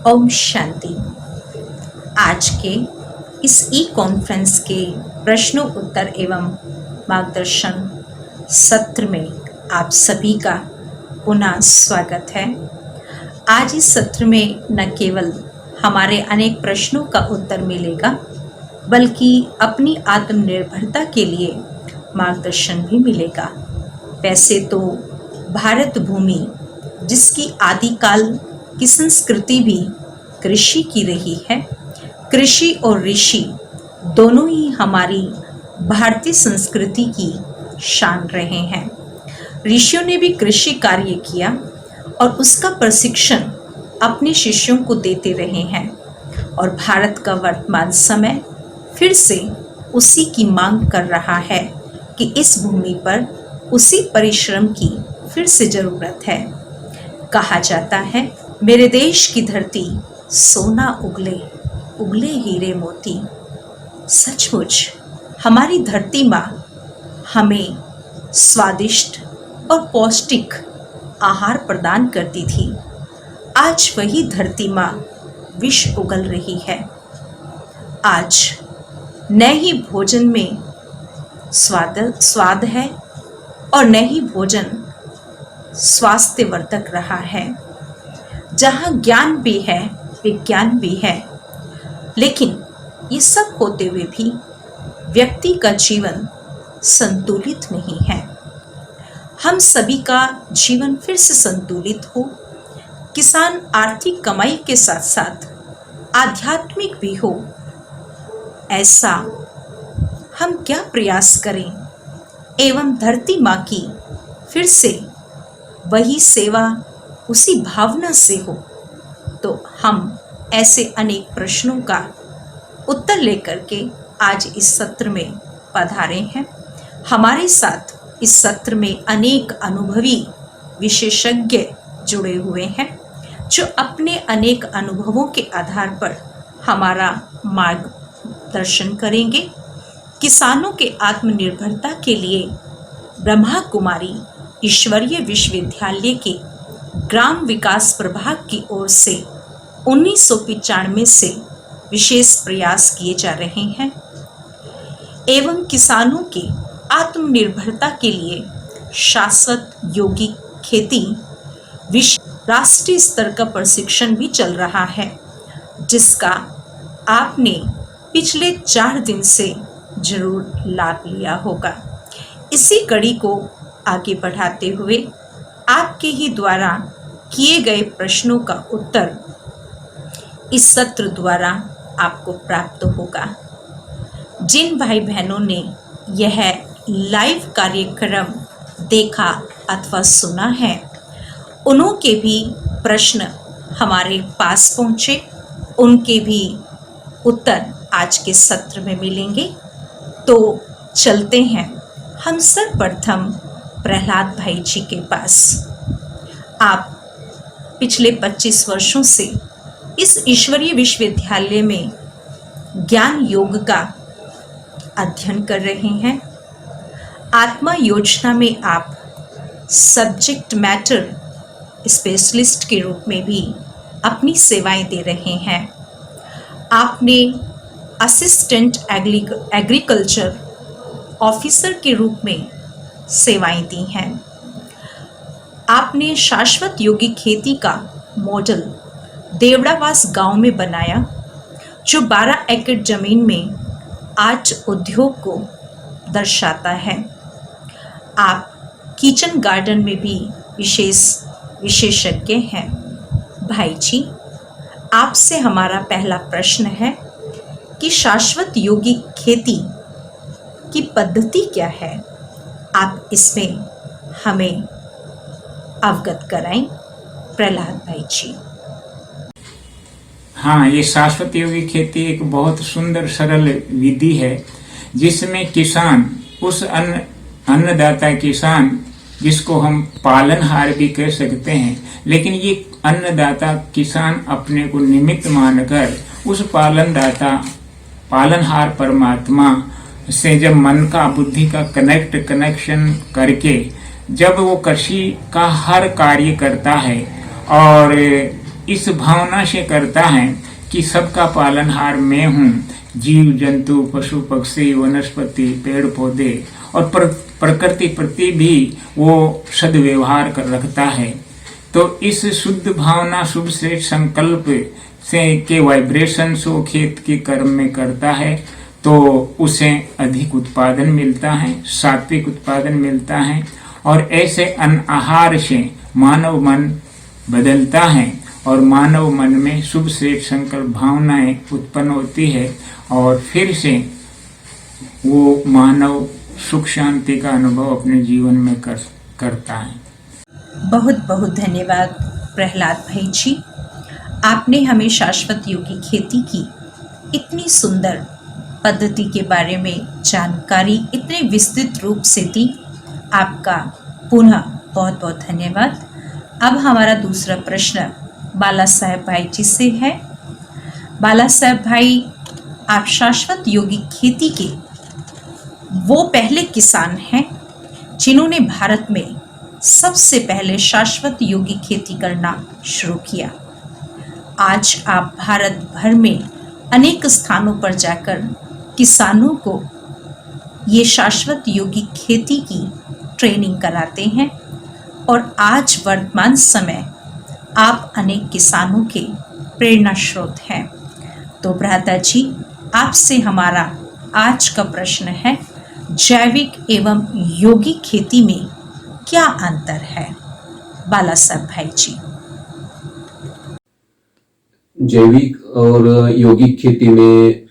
ओम शांति। आज के इस ई कॉन्फ्रेंस के प्रश्नों उत्तर एवं मार्गदर्शन सत्र में आप सभी का पुनः स्वागत है। आज इस सत्र में न केवल हमारे अनेक प्रश्नों का उत्तर मिलेगा, बल्कि अपनी आत्मनिर्भरता के लिए मार्गदर्शन भी मिलेगा। वैसे तो भारत भूमि, जिसकी आदिकाल की संस्कृति भी कृषि की रही है, कृषि और ऋषि दोनों ही हमारी भारतीय संस्कृति की शान रहे हैं। ऋषियों ने भी कृषि कार्य किया और उसका प्रशिक्षण अपने शिष्यों को देते रहे हैं, और भारत का वर्तमान समय फिर से उसी की मांग कर रहा है कि इस भूमि पर उसी परिश्रम की फिर से जरूरत है। कहा जाता है, मेरे देश की धरती सोना उगले, उगले हीरे मोती। सचमुच हमारी धरती माँ हमें स्वादिष्ट और पौष्टिक आहार प्रदान करती थी। आज वही धरती माँ विष उगल रही है। आज न ही भोजन में स्वाद है और न ही भोजन स्वास्थ्यवर्धक रहा है। जहाँ ज्ञान भी है, विज्ञान भी है, लेकिन ये सब होते हुए भी व्यक्ति का जीवन संतुलित नहीं है। हम सभी का जीवन फिर से संतुलित हो, किसान आर्थिक कमाई के साथ साथ आध्यात्मिक भी हो, ऐसा हम क्या प्रयास करें एवं धरती माँ की फिर से वही सेवा उसी भावना से हो। तो हम ऐसे अनेक प्रश्नों का उत्तर लेकर के आज इस सत्र में पधारे हैं। हमारे साथ इस सत्र में अनेक अनुभवी विशेषज्ञ जुड़े हुए हैं, जो अपने अनेक अनुभवों के आधार पर हमारा मार्गदर्शन करेंगे। किसानों के आत्मनिर्भरता के लिए ब्रह्मा कुमारी ईश्वरीय विश्वविद्यालय के ग्राम विकास प्रभाग की ओर से 1995 से विशेष प्रयास किए जा रहे हैं एवं किसानों के आत्मनिर्भरता के लिए शाश्वत योगिक खेती राष्ट्रीय स्तर का प्रशिक्षण भी चल रहा है, जिसका आपने पिछले 4 दिन से जरूर लाभ लिया होगा। इसी कड़ी को आगे बढ़ाते हुए आपके ही द्वारा किए गए प्रश्नों का उत्तर इस सत्र द्वारा आपको प्राप्त होगा। जिन भाई बहनों ने यह लाइव कार्यक्रम देखा अथवा सुना है, उनके भी प्रश्न हमारे पास पहुँचे, उनके भी उत्तर आज के सत्र में मिलेंगे। तो चलते हैं हम सर्वप्रथम प्रहलाद भाई जी के पास। आप पिछले 25 वर्षों से इस ईश्वरीय विश्वविद्यालय में ज्ञान योग का अध्ययन कर रहे हैं। आत्मा योजना में आप सब्जेक्ट मैटर स्पेशलिस्ट के रूप में भी अपनी सेवाएं दे रहे हैं। आपने असिस्टेंट एग्रीकल्चर ऑफिसर के रूप में सेवाएं दी हैं। आपने शाश्वत योगी खेती का मॉडल देवड़ावास गांव में बनाया, जो 12 एकड़ जमीन में आर्ट उद्योग को दर्शाता है। आप किचन गार्डन में भी विशेषज्ञ हैं। भाई जी, आपसे हमारा पहला प्रश्न है कि शाश्वत योगी खेती की पद्धति क्या है, आप इसमें हमें अवगत कराएं। प्रहलाद भाई जी। हाँ, ये शाश्वत योगी खेती एक बहुत सुंदर सरल विधि है, जिसमें किसान उस अन्नदाता किसान, जिसको हम पालनहार भी कह सकते हैं, लेकिन ये अन्नदाता किसान अपने को निमित्त मानकर उस पालनहार परमात्मा से जब मन का बुद्धि का कनेक्शन करके जब वो कृषि का हर कार्य करता है और इस भावना से करता है कि सबका पालनहार मैं हूँ, जीव जंतु पशु पक्षी वनस्पति पेड़ पौधे और प्रकृति प्रति भी वो सद्व्यवहार कर रखता है। तो इस शुद्ध भावना शुभ से संकल्प से के वाइब्रेशंस वो खेत के कर्म में करता है तो उसे अधिक उत्पादन मिलता है, सात्विक उत्पादन मिलता है। और ऐसे अन्न आहार से मानव मन बदलता है और मानव मन में शुभ श्रेष्ठ संकल्प भावनाएं उत्पन्न होती है और फिर से वो मानव सुख शांति का अनुभव अपने जीवन में करता है। बहुत बहुत धन्यवाद प्रहलाद भाई जी, आपने हमें शाश्वत योगी खेती की इतनी सुंदर पद्धति के बारे में जानकारी इतने विस्तृत रूप से दी। आपका पुनः बहुत बहुत धन्यवाद। अब हमारा दूसरा प्रश्न बाला साहेब भाई जी से है। बाला साहेब भाई, आप शाश्वत योगी खेती के वो पहले किसान हैं जिन्होंने भारत में सबसे पहले शाश्वत योगी खेती करना शुरू किया। आज आप भारत भर में अनेक स्थानों पर जाकर किसानों को ये शाश्वत योगी खेती की ट्रेनिंग कराते हैं और आज वर्तमान समय आप अनेक किसानों के प्रेरणा स्रोत हैं। तो भ्राता जी, आपसे हमारा आज का प्रश्न है, जैविक एवं योगी खेती में क्या अंतर है? बाला साहब भाई जी। जैविक और यौगिक खेती में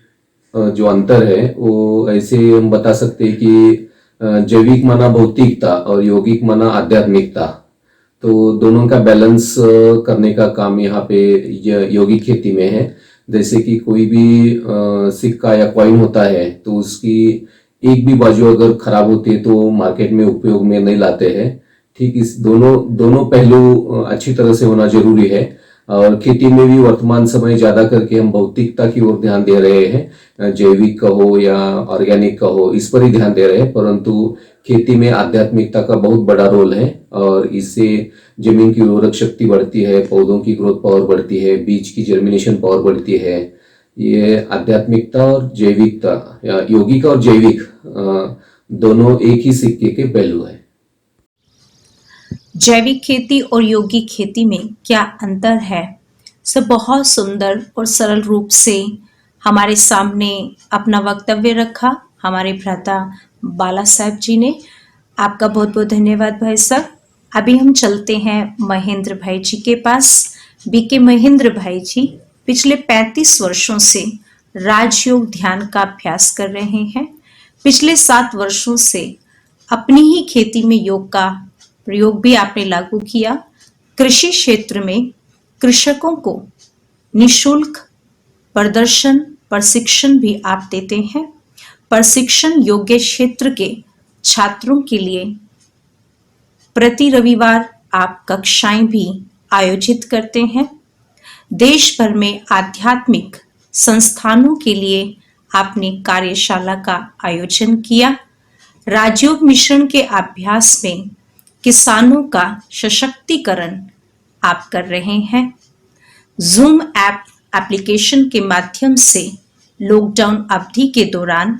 जो अंतर है वो ऐसे हम बता सकते हैं कि जैविक माना भौतिकता और यौगिक माना आध्यात्मिकता, तो दोनों का बैलेंस करने का काम यहाँ पे यौगिक खेती में है। जैसे कि कोई भी सिक्का या कॉइन होता है तो उसकी एक भी बाजू अगर खराब होती है तो मार्केट में उपयोग में नहीं लाते हैं। ठीक इस दोनों पहलू अच्छी तरह से होना जरूरी है। और खेती में भी वर्तमान समय ज्यादा करके हम भौतिकता की ओर ध्यान दे रहे हैं, जैविक का हो या ऑर्गेनिक का हो, इस पर ही ध्यान दे रहे हैं। परंतु खेती में आध्यात्मिकता का बहुत बड़ा रोल है और इससे जमीन की उर्वरक शक्ति बढ़ती है, पौधों की ग्रोथ पावर बढ़ती है, बीज की जर्मिनेशन पावर बढ़ती है। ये आध्यात्मिकता और जैविकता या यौगिक और जैविक दोनों एक ही सिक्के के पहलू है। जैविक खेती और यौगिक खेती में क्या अंतर है, सब बहुत सुंदर और सरल रूप से हमारे सामने अपना वक्तव्य रखा हमारे भ्राता बाला साहब जी ने। आपका बहुत बहुत धन्यवाद भाई साहब। अभी हम चलते हैं महेंद्र भाई जी के पास। बीके महेंद्र भाई जी पिछले 35 वर्षों से राजयोग ध्यान का अभ्यास कर रहे हैं। पिछले 7 वर्षों से अपनी ही खेती में योग का प्रयोग भी आपने लागू किया। कृषि क्षेत्र में कृषकों को निशुल्क प्रशिक्षण भी आप देते हैं। प्रशिक्षण योग्य क्षेत्र के छात्रों के लिए प्रति रविवार आप कक्षाएं भी आयोजित करते हैं। देश भर में आध्यात्मिक संस्थानों के लिए आपने कार्यशाला का आयोजन किया। राजयोग मिश्रण के अभ्यास में किसानों का सशक्तिकरण आप कर रहे हैं। जूम एप्लीकेशन के माध्यम से लॉकडाउन अवधि के दौरान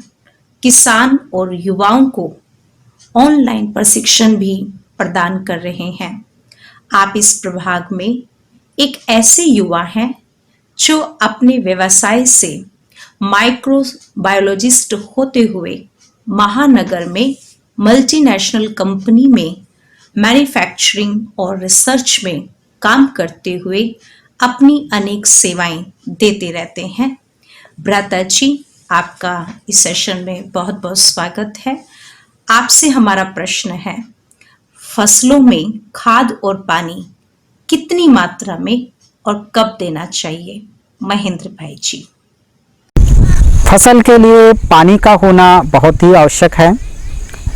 किसान और युवाओं को ऑनलाइन प्रशिक्षण भी प्रदान कर रहे हैं। आप इस प्रभाग में एक ऐसे युवा हैं जो अपने व्यवसाय से माइक्रोबायोलॉजिस्ट होते हुए महानगर में मल्टीनेशनल कंपनी में मैन्युफैक्चरिंग और रिसर्च में काम करते हुए अपनी अनेक सेवाएं देते रहते हैं। भ्राता जी, आपका इस सेशन में बहुत बहुत स्वागत है। आपसे हमारा प्रश्न है, फसलों में खाद और पानी कितनी मात्रा में और कब देना चाहिए? महेंद्र भाई जी। फसल के लिए पानी का होना बहुत ही आवश्यक है,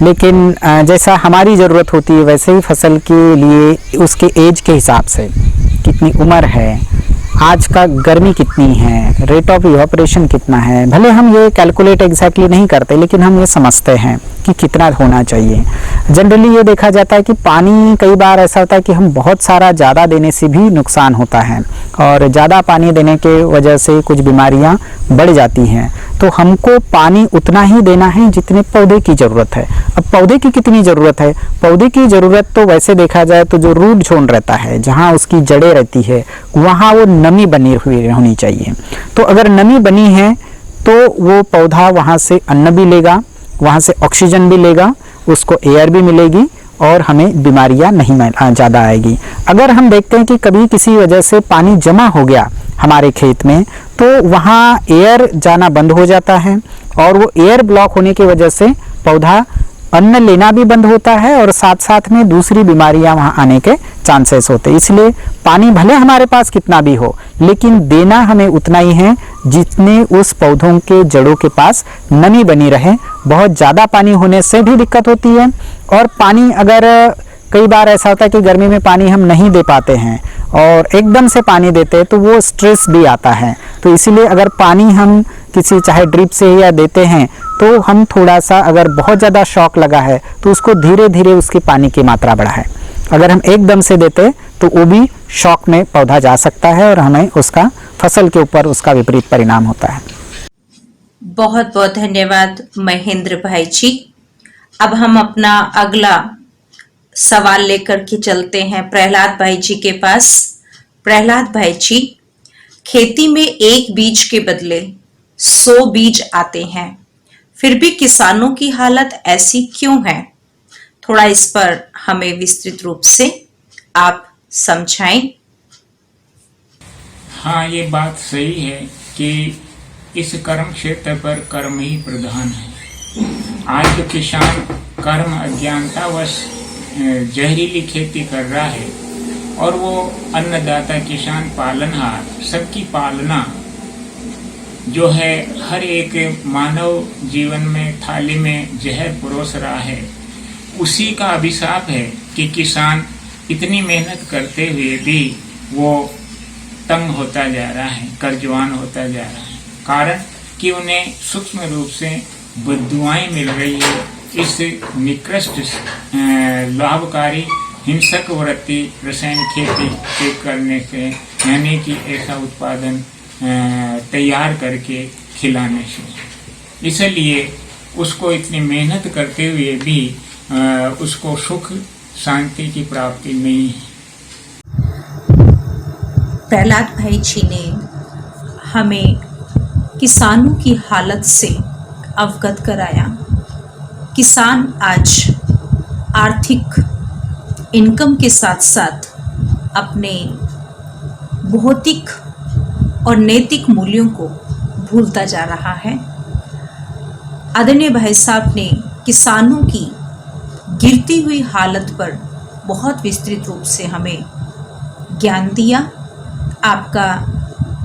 लेकिन जैसा हमारी ज़रूरत होती है वैसे ही फसल के लिए उसके एज के हिसाब से कितनी उम्र है, आज का गर्मी कितनी है, रेट ऑफ इवापोरेशन कितना है, भले हम ये कैलकुलेट एग्जैक्टली नहीं करते लेकिन हम ये समझते हैं कि कितना होना चाहिए। जनरली ये देखा जाता है कि पानी कई बार ऐसा होता है कि हम बहुत सारा ज़्यादा देने से भी नुकसान होता है और ज़्यादा पानी देने के वजह से कुछ बीमारियां बढ़ जाती हैं। तो हमको पानी उतना ही देना है जितने पौधे की ज़रूरत है। अब पौधे की कितनी ज़रूरत है? पौधे की ज़रूरत तो वैसे देखा जाए तो जो रूट जोन रहता है, जहाँ उसकी जड़ें रहती है, वहाँ वो नमी बनी हुई होनी चाहिए। तो अगर नमी बनी है तो वो पौधा वहाँ से अन्न भी लेगा, वहाँ से ऑक्सीजन भी लेगा, उसको एयर भी मिलेगी और हमें बीमारियां नहीं ज़्यादा आएगी। अगर हम देखते हैं कि कभी किसी वजह से पानी जमा हो गया हमारे खेत में, तो वहाँ एयर जाना बंद हो जाता है और वो एयर ब्लॉक होने की वजह से पौधा अन्न लेना भी बंद होता है और साथ साथ में दूसरी बीमारियां वहाँ आने के चांसेस होते हैं। इसलिए पानी भले हमारे पास कितना भी हो, लेकिन देना हमें उतना ही है जितने उस पौधों के जड़ों के पास नमी बनी रहे। बहुत ज़्यादा पानी होने से भी दिक्कत होती है और पानी अगर कई बार ऐसा होता है कि गर्मी में पानी हम नहीं दे पाते हैं और एकदम से पानी देते हैं तो वो स्ट्रेस भी आता है। तो इसीलिए अगर पानी हम किसी चाहे ड्रिप से या देते हैं तो हम थोड़ा सा, अगर बहुत ज़्यादा शॉक लगा है तो उसको धीरे धीरे उसकी पानी की मात्रा बढ़ाएं। अगर हम एकदम से देते तो वो भी शॉक में पौधा जा सकता है और हमें उसका फसल के ऊपर उसका विपरीत परिणाम होता है। बहुत बहुत धन्यवाद महेंद्र भाई जी। अब हम अपना अगला सवाल लेकर के चलते हैं प्रहलाद भाई जी के पास। प्रहलाद भाई जी, खेती में एक बीज के बदले 100 बीज आते हैं, फिर भी किसानों की हालत ऐसी क्यों है? थोड़ा इस पर हमें विस्तृत रूप से आप समझाएं। हाँ, ये बात सही है कि इस कर्म क्षेत्र पर कर्म ही प्रधान है। आज जो किसान कर्म अज्ञानतावश जहरीली खेती कर रहा है और वो अन्नदाता किसान पालनहार सबकी पालना जो है हर एक मानव जीवन में थाली में जहर परोस रहा है, उसी का अभिशाप है कि किसान इतनी मेहनत करते हुए भी वो तंग होता जा रहा है, कर्जवान होता जा रहा है। कारण कि उन्हें सूक्ष्म रूप से बद्दुआएं मिल रही है इस निकृष्ट लाभकारी हिंसक वृत्ति रसायन खेती के करने से, यानी कि ऐसा उत्पादन तैयार करके खिलाने से। इसलिए उसको इतनी मेहनत करते हुए भी उसको सुख शांति की प्राप्ति नहीं है। प्रहलाद भाई जी ने हमें किसानों की हालत से अवगत कराया। किसान आज आर्थिक इनकम के साथ साथ अपने भौतिक और नैतिक मूल्यों को भूलता जा रहा है। आदरणीय भाई साहब ने किसानों की गिरती हुई हालत पर बहुत विस्तृत रूप से हमें ज्ञान दिया। आपका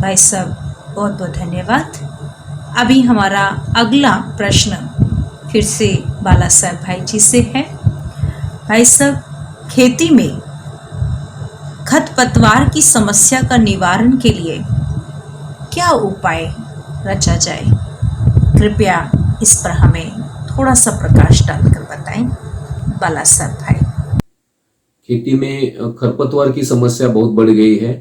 भाई साहब बहुत बहुत धन्यवाद। अभी हमारा अगला प्रश्न फिर से बाला साहब भाई जी से है। भाई साहब, खेती में खरपतवार की समस्या का निवारण के लिए क्या उपाय रचा जाए? कृपया इस पर हमें थोड़ा सा प्रकाश डालकर बताएं बाला साहब भाई। खेती में खरपतवार की समस्या बहुत बढ़ गई है।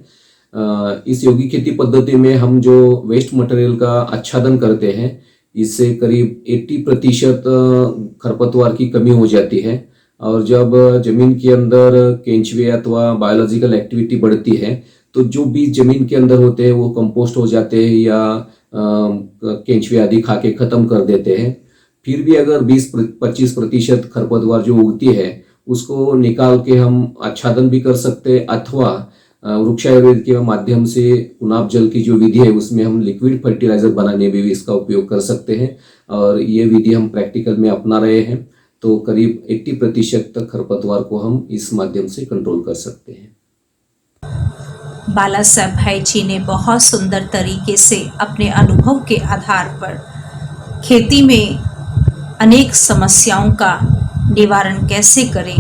इस यौगिक खेती पद्धति में हम जो वेस्ट मटेरियल का आच्छादन करते हैं, इससे करीब 80% खरपतवार की कमी हो जाती है। और जब जमीन के अंदर केंचुए अथवा बायोलॉजिकल एक्टिविटी बढ़ती है तो जो बीज जमीन के अंदर होते हैं वो कंपोस्ट हो जाते हैं या केंचुए आदि खा के खत्म कर देते हैं। फिर भी अगर 20-25% खरपतवार जो उगती है उसको निकाल के हम आच्छादन भी कर सकते हैं, अथवा वृक्षायुर्वेद के माध्यम से उनाप जल की जो विधि है उसमें हम लिक्विड फर्टिलाइजर बनाने में भी इसका उपयोग कर सकते हैं। और ये विधि हम प्रैक्टिकल में अपना रहे हैं, तो करीब 80% तक खरपतवार को हम इस माध्यम से कंट्रोल कर सकते हैं। बाला साहब भाई जी ने बहुत सुंदर तरीके से अपने अनुभव के आधार पर खेती में अनेक समस्याओं का निवारण कैसे करें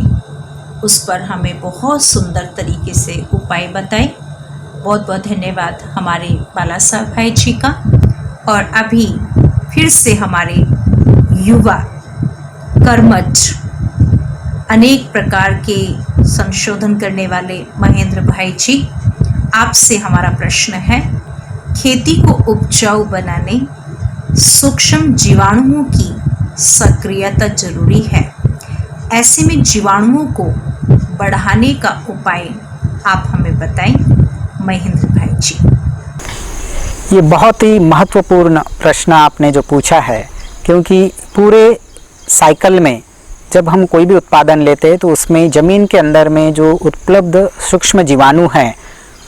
उस पर हमें बहुत सुंदर तरीके से उपाय बताए। बहुत बहुत धन्यवाद हमारे बाला साहब भाई जी का। और अभी फिर से हमारे युवा कर्मठ, अनेक प्रकार के संशोधन करने वाले महेंद्र भाई जी, आपसे हमारा प्रश्न है, खेती को उपजाऊ बनाने सूक्ष्म जीवाणुओं की सक्रियता जरूरी है। ऐसे में जीवाणुओं को बढ़ाने का उपाय आप हमें बताएं महेंद्र भाई जी। ये बहुत ही महत्वपूर्ण प्रश्न आपने जो पूछा है, क्योंकि पूरे साइकिल में जब हम कोई भी उत्पादन लेते हैं तो उसमें ज़मीन के अंदर में जो उपलब्ध सूक्ष्म जीवाणु हैं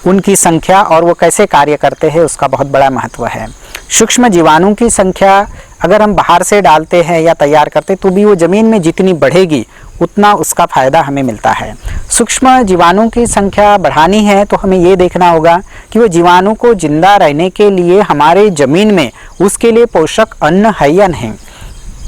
उनकी संख्या और वो कैसे कार्य करते हैं उसका बहुत बड़ा महत्व है। सूक्ष्म जीवाणु की संख्या अगर हम बाहर से डालते हैं या तैयार करते तो भी वो ज़मीन में जितनी बढ़ेगी उतना उसका फ़ायदा हमें मिलता है। सूक्ष्म जीवाणु की संख्या बढ़ानी है तो हमें ये देखना होगा कि वो जीवाणु को जिंदा रहने के लिए हमारे ज़मीन में उसके लिए पोषक अन्न है या नहीं।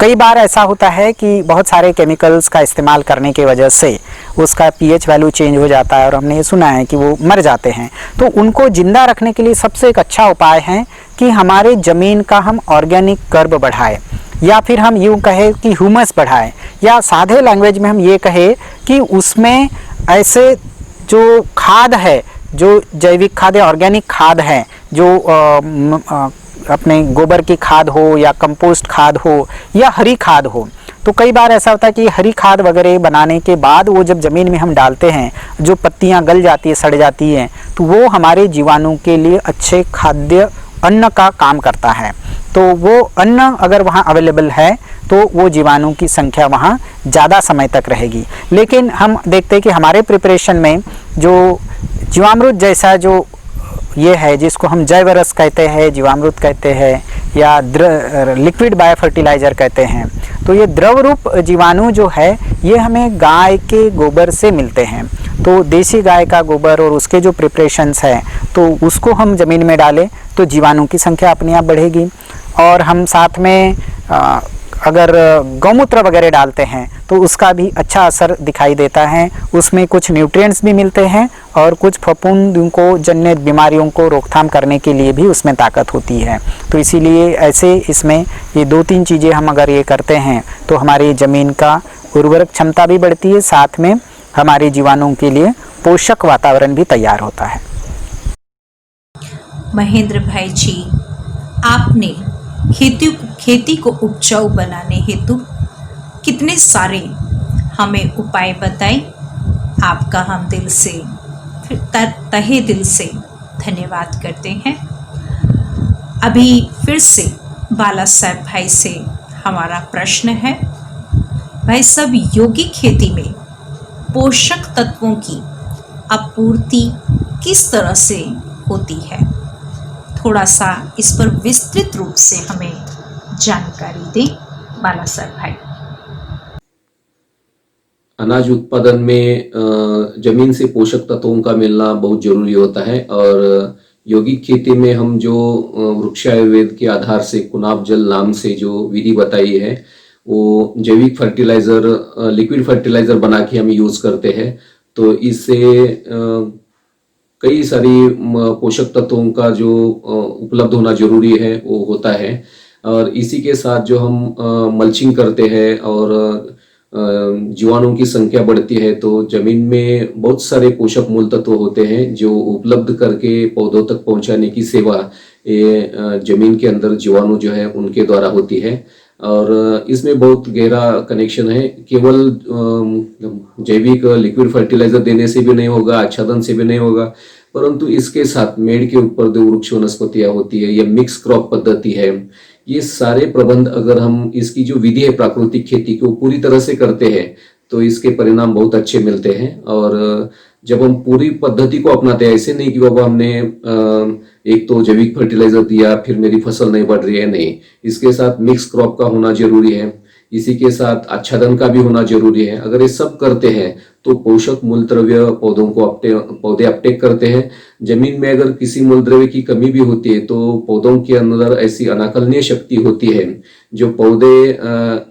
कई बार ऐसा होता है कि बहुत सारे केमिकल्स का इस्तेमाल करने की वजह से उसका पीएच वैल्यू चेंज हो जाता है और हमने ये सुना है कि वो मर जाते हैं। तो उनको ज़िंदा रखने के लिए सबसे एक अच्छा उपाय है कि हमारे ज़मीन का हम ऑर्गेनिक कर्ब बढ़ाएं, या फिर हम यूँ कहें कि ह्यूमस बढ़ाएं, या सादे लैंग्वेज में हम ये कहें कि उसमें ऐसे जो खाद है, जो जैविक खाद या ऑर्गेनिक खाद है, जो अपने गोबर की खाद हो या कंपोस्ट खाद हो या हरी खाद हो, तो कई बार ऐसा होता है कि हरी खाद वगैरह बनाने के बाद वो जब ज़मीन में हम डालते हैं, जो पत्तियां गल जाती है, सड़ जाती हैं, तो वो हमारे जीवाणु के लिए अच्छे खाद्य अन्न का काम करता है। तो वो अन्न अगर वहाँ अवेलेबल है तो वो जीवाणु की संख्या वहाँ ज़्यादा समय तक रहेगी। लेकिन हम देखते हैं कि हमारे प्रिपरेशन में जो जीवामृत जैसा जो ये है, जिसको हम जैव रस कहते हैं, जीवामृत कहते हैं, या लिक्विड बायो फर्टिलाइज़र कहते हैं, तो ये द्रव रूप जीवाणु जो है ये हमें गाय के गोबर से मिलते हैं। तो देसी गाय का गोबर और उसके जो प्रिपरेशंस हैं तो उसको हम ज़मीन में डालें तो जीवाणु की संख्या अपने आप बढ़ेगी। और हम साथ में अगर गौमूत्र वगैरह डालते हैं तो उसका भी अच्छा असर दिखाई देता है। उसमें कुछ न्यूट्रिएंट्स भी मिलते हैं और कुछ फफूंद को जन्य बीमारियों को रोकथाम करने के लिए भी उसमें ताकत होती है। तो इसीलिए ऐसे इसमें ये 2-3 चीज़ें हम अगर ये करते हैं तो हमारी ज़मीन का उर्वरक क्षमता भी बढ़ती है, साथ में हमारे जीवाणुओं के लिए पोषक वातावरण भी तैयार होता है। महेंद्र भाई जी, आपने खेती को उपजाऊ बनाने हेतु कितने सारे हमें उपाय बताए। आपका हम दिल से तहे दिल से धन्यवाद करते हैं। अभी फिर से बाला साहब भाई से हमारा प्रश्न है, भाई साहब, यौगिक खेती में पोषक तत्वों की आपूर्ति किस तरह से होती है? थोड़ा सा इस पर विस्तृत रूप से हमें जानकारी दें बाला साहब भाई। अनाज उत्पादन में जमीन से पोषक तत्वों का मिलना बहुत जरूरी होता है। और यौगिक खेती में हम जो वृक्ष आयुर्वेद के आधार से कुनाब जल नाम से जो विधि बताई है, वो जैविक फर्टिलाइजर, लिक्विड फर्टिलाइजर बना के हम यूज करते हैं। तो इससे कई सारी पोषक तत्वों का जो उपलब्ध होना जरूरी है वो होता है। और इसी के साथ जो हम मल्चिंग करते हैं और जीवाणुओं की संख्या बढ़ती है, तो जमीन में बहुत सारे पोषक मूल तत्व होते हैं जो उपलब्ध करके पौधों तक पहुंचाने की सेवा ये जमीन के अंदर जीवाणु जो है उनके द्वारा होती है। और इसमें बहुत गहरा कनेक्शन है। केवल जैविक लिक्विड फर्टिलाइजर देने से भी नहीं होगा, आच्छादन से भी नहीं होगा, परंतु इसके साथ मेड़ के ऊपर जो वृक्ष वनस्पतियां होती है या मिक्स क्रॉप पद्धति है, ये सारे प्रबंध अगर हम इसकी जो विधि है प्राकृतिक खेती को पूरी तरह से करते हैं तो इसके परिणाम बहुत अच्छे मिलते हैं। और जब हम पूरी पद्धति को अपनाते हैं, ऐसे नहीं कि बाबा हमने एक तो जैविक फर्टिलाइजर दिया फिर मेरी फसल नहीं बढ़ रही है, नहीं, इसके साथ मिक्स क्रॉप का होना जरूरी है, इसी के साथ आच्छादन का भी होना जरूरी है। अगर ये सब करते हैं तो पोषक मूल द्रव्य पौधों को पौधे अपटेक करते हैं। जमीन में अगर किसी मूल द्रव्य की कमी भी होती है तो पौधों के अंदर ऐसी अनाकलनीय शक्ति होती है जो पौधे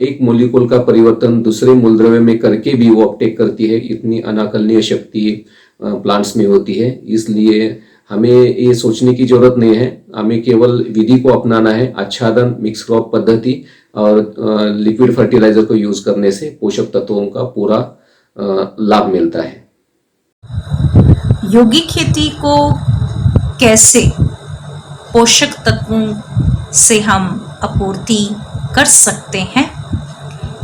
एक मोलिक्यूल का परिवर्तन दूसरे मूल द्रव्य में करके भी वो अपटेक करती है। इतनी अनाकलनीय शक्ति प्लांट्स में होती है। इसलिए हमें ये सोचने की जरूरत नहीं है, हमें केवल विधि को अपनाना है। आच्छादन, मिक्स क्रॉप पद्धति और लिक्विड फर्टिलाइजर को यूज करने से पोषक तत्वों का पूरा लाभ मिलता है। यौगिक खेती को कैसे पोषक तत्वों से हम आपूर्ति कर सकते हैं,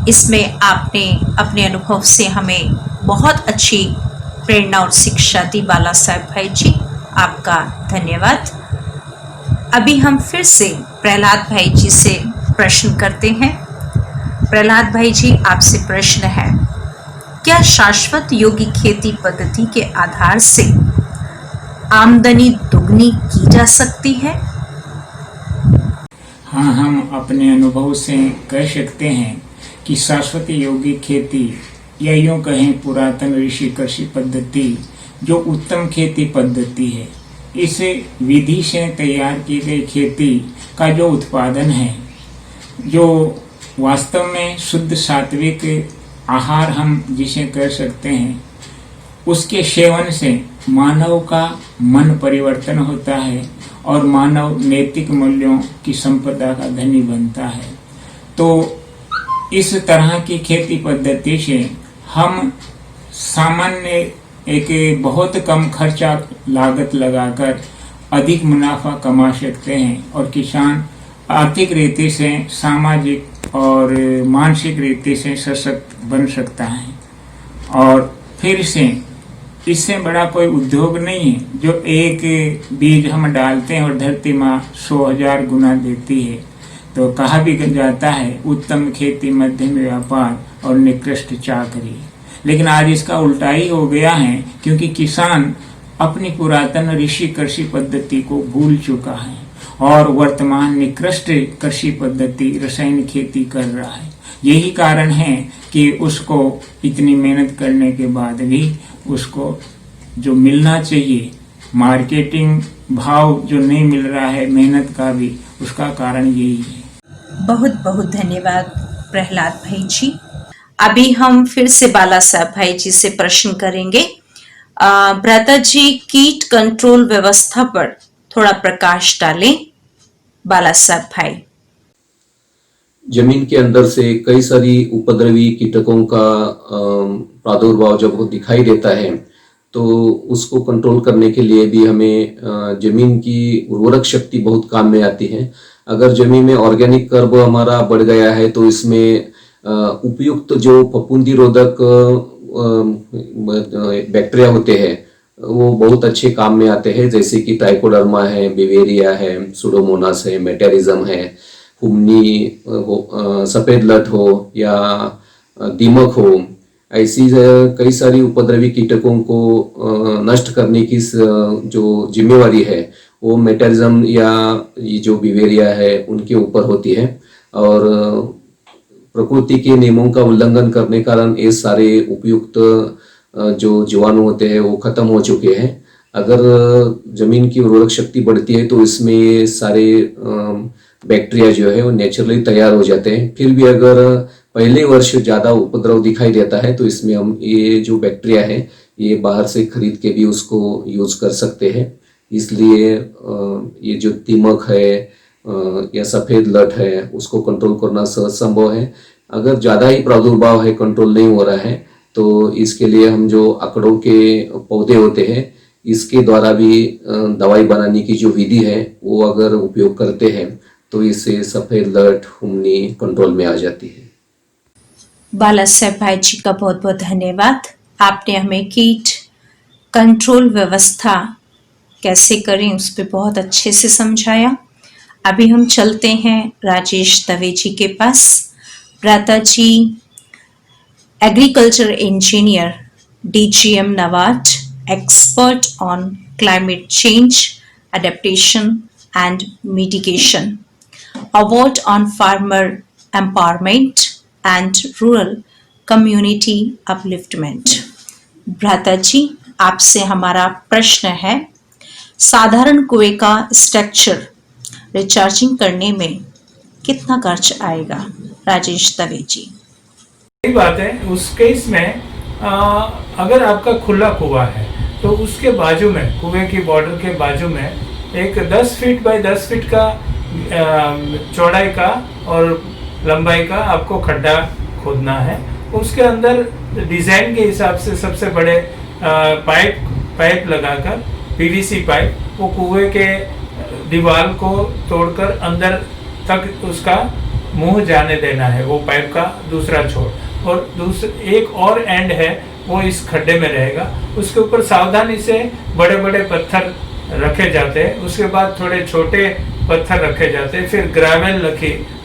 इसमें आपने अपने अनुभव से हमें बहुत अच्छी प्रेरणा और शिक्षा दी बाला साहब भाई जी, आपका धन्यवाद। अभी हम फिर से प्रहलाद भाई जी से प्रश्न करते हैं। प्रहलाद भाई जी, आपसे प्रश्न है, क्या शाश्वत यौगिक खेती पद्धति के आधार से आमदनी दुगनी की जा सकती है? हाँ, हम अपने अनुभव से कह सकते हैं कि शाश्वत यौगिक खेती या यूं कहें पुरातन ऋषि कृषि पद्धति जो उत्तम खेती पद्धति है, इस विधि से तैयार की गई खेती का जो उत्पादन है, जो वास्तव में शुद्ध सात्विक आहार हम जिसे कह सकते हैं, उसके सेवन से मानव का मन परिवर्तन होता है और मानव नैतिक मूल्यों की संपदा का धनी बनता है। तो इस तरह की खेती पद्धति से हम सामान्य एक बहुत कम खर्चा लागत लगाकर अधिक मुनाफा कमा सकते हैं और किसान आर्थिक रीति से, सामाजिक और मानसिक रीति से सशक्त बन सकता है। और फिर से इससे बड़ा कोई उद्योग नहीं है। जो एक बीज हम डालते हैं और धरती माँ 100,000 गुना देती है। तो कहा भी जाता है उत्तम खेती मध्यम व्यापार और निकृष्ट चाकरी, लेकिन आज इसका उल्टा ही हो गया है, क्योंकि किसान अपनी पुरातन ऋषि कृषि पद्धति को भूल चुका है और वर्तमान निकृष्ट कृषि पद्धति रसायन खेती कर रहा है। यही कारण है कि उसको इतनी मेहनत करने के बाद भी उसको जो मिलना चाहिए मार्केटिंग भाव जो नहीं मिल रहा है मेहनत का भी, उसका कारण यही है। बहुत बहुत धन्यवाद प्रहलाद भाई जी। अभी हम फिर से बाला साहब भाई जी से प्रश्न करेंगे। भ्राता जी, कीट कंट्रोल व्यवस्था पर थोड़ा प्रकाश डालें। बाला साहब भाई, जमीन के अंदर से कई सारी उपद्रवी कीटकों का प्रादुर्भाव जब वो दिखाई देता है, तो उसको कंट्रोल करने के लिए भी हमें जमीन की उर्वरक शक्ति बहुत काम में आती है। अगर जमीन में ऑर्गेनिक कर्ब हमारा बढ़ गया है तो इसमें उपयुक्त जो फफूंदी रोधक बैक्टीरिया होते हैं वो बहुत अच्छे काम में आते हैं, जैसे कि ट्राइकोडर्मा है, बिवेरिया है, सुडोमोनास है, मेटारिज्म है, फुमनी हो, सफेद लट हो या दीमक हो, ऐसी कई सारी उपद्रवी कीटकों को नष्ट करने की जो जिम्मेवारी है वो मेटारिज्म या ये जो बिवेरिया है उनके ऊपर होती है। और प्रकृति के नियमों का उल्लंघन करने के कारण ये सारे उपयुक्त जो जीवाणु होते हैं वो खत्म हो चुके हैं। अगर जमीन की उर्वरक शक्ति बढ़ती है तो इसमें ये सारे बैक्टीरिया जो है वो नेचुरली तैयार हो जाते हैं। फिर भी अगर पहले वर्ष ज़्यादा उपद्रव दिखाई देता है तो इसमें हम ये जो बैक्टीरिया है ये बाहर से खरीद के भी उसको यूज कर सकते हैं। इसलिए ये जो दीमक है या सफ़ेद लट है उसको कंट्रोल करना सहज संभव है। अगर ज़्यादा ही प्रादुर्भाव है, कंट्रोल नहीं हो रहा है, तो इसके लिए हम जो आकड़ों के पौधे होते हैं इसके द्वारा भी दवाई बनाने की जो विधि है वो अगर उपयोग करते हैं तो इससे सफ़ेद लट, हुमनी कंट्रोल में आ जाती है। बाला साहब भाई जी का बहुत बहुत धन्यवाद। आपने हमें कीट कंट्रोल व्यवस्था कैसे करें उस पर बहुत अच्छे से समझाया। अभी हम चलते हैं राजेश दवे जी के पास। भ्राता ji, agriculture engineer, DGM NABARD, expert on climate change, adaptation and mitigation, award on farmer empowerment and rural community upliftment. भ्राता जी, आपसे हमारा प्रश्न है, साधारण कुएं का स्ट्रक्चर रिचार्जिंग करने में कितना खर्च आएगा? राजेश दवे जी। सही बात है। उस केस में अगर आपका खुला कुआं है तो उसके बाजू में, कुएं की बॉर्डर के बाजू में एक 10 फीट बाय 10 फीट का चौड़ाई का और लंबाई का आपको खड्डा खोदना है। उसके अंदर डिजाइन के हिसाब से सबसे बड़े पाइप लगाकर, पीवीसी पाइप, वो कुएं के दीवार को तोड़कर अंदर तक उसका मुंह जाने देना है, वो पाइप का दूसरा छोर। और एक और एंड है वो इस खड्डे में रहेगा। उसके ऊपर सावधानी से बड़े बड़े पत्थर रखे जाते हैं, उसके बाद थोड़े छोटे पत्थर रखे जाते हैं, फिर ग्रेवल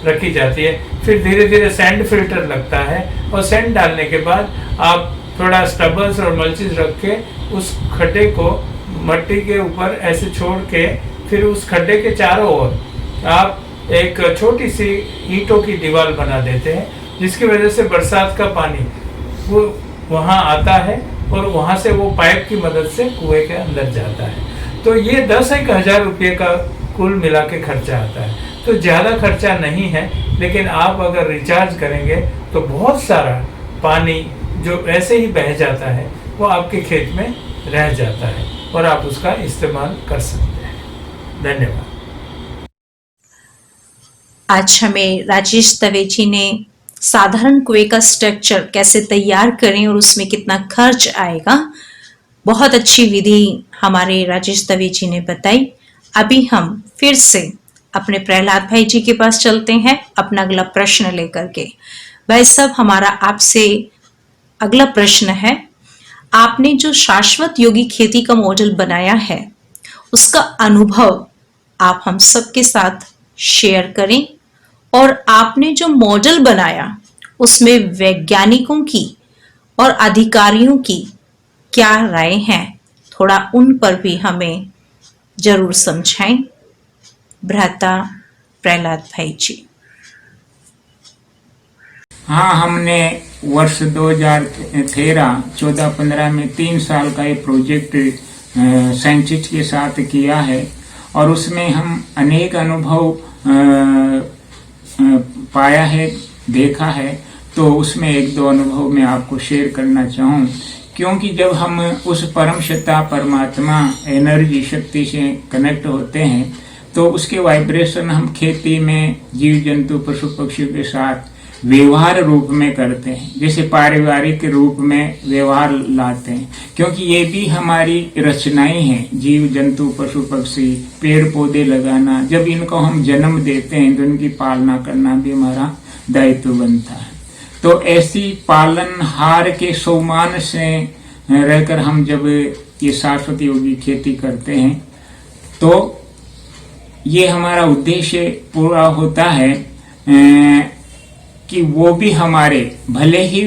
रखी जाती है, फिर धीरे धीरे सैंड फिल्टर लगता है। और सैंड डालने के बाद आप थोड़ा स्टबल्स और मल्चिस रख के उस खड्डे को मट्टी के ऊपर ऐसे छोड़ के, फिर उस खड्डे के चारों ओर आप एक छोटी सी ईंटों की दीवार बना देते हैं, जिसकी वजह से बरसात का पानी वो वहाँ आता है और वहाँ से वो पाइप की मदद से कुएं के अंदर जाता है। तो ये 10-1 हज़ार रुपये का कुल मिला के खर्चा आता है। तो ज़्यादा खर्चा नहीं है, लेकिन आप अगर रिचार्ज करेंगे तो बहुत सारा पानी जो ऐसे ही बह जाता है वो आपके खेत में रह जाता है और आप उसका इस्तेमाल कर सकते हैं। धन्यवाद। आज हमें राजेश दवे जी ने साधारण कुएं का स्ट्रक्चर कैसे तैयार करें और उसमें कितना खर्च आएगा, बहुत अच्छी विधि हमारे राजेश दवे जी ने बताई। अभी हम फिर से अपने प्रहलाद भाई जी के पास चलते हैं अपना अगला प्रश्न लेकर के। भाई साहब, हमारा आपसे अगला प्रश्न है, आपने जो शाश्वत योगी खेती का मॉडल बनाया है उसका अनुभव आप हम सबके साथ शेयर करें, और आपने जो मॉडल बनाया उसमें वैज्ञानिकों की और अधिकारियों की क्या राय हैं, थोड़ा उन पर भी हमें जरूर समझाएं। भ्राता प्रहलाद भाई जी। हाँ, हमने वर्ष 2013, 14, 15 में 3 साल का ये प्रोजेक्ट साइंटिस्ट के साथ किया है और उसमें हम अनेक अनुभव पाया है, देखा है। तो उसमें 1-2 अनुभव मैं आपको शेयर करना चाहूँ, क्योंकि जब हम उस परम सत्ता परमात्मा एनर्जी शक्ति से कनेक्ट होते हैं तो उसके वाइब्रेशन हम खेती में जीव जंतु पशु पक्षियों के साथ व्यवहार रूप में करते हैं, जैसे पारिवारिक रूप में व्यवहार लाते हैं, क्योंकि ये भी हमारी रचनाएं हैं। जीव जंतु पशु पक्षी पेड़ पौधे लगाना, जब इनको हम जन्म देते हैं तो इनकी पालना करना भी हमारा दायित्व बनता है। तो ऐसी पालनहार के सोमान से रहकर हम जब ये शाश्वत योगी खेती करते हैं तो ये हमारा उद्देश्य पूरा होता है कि वो भी हमारे, भले ही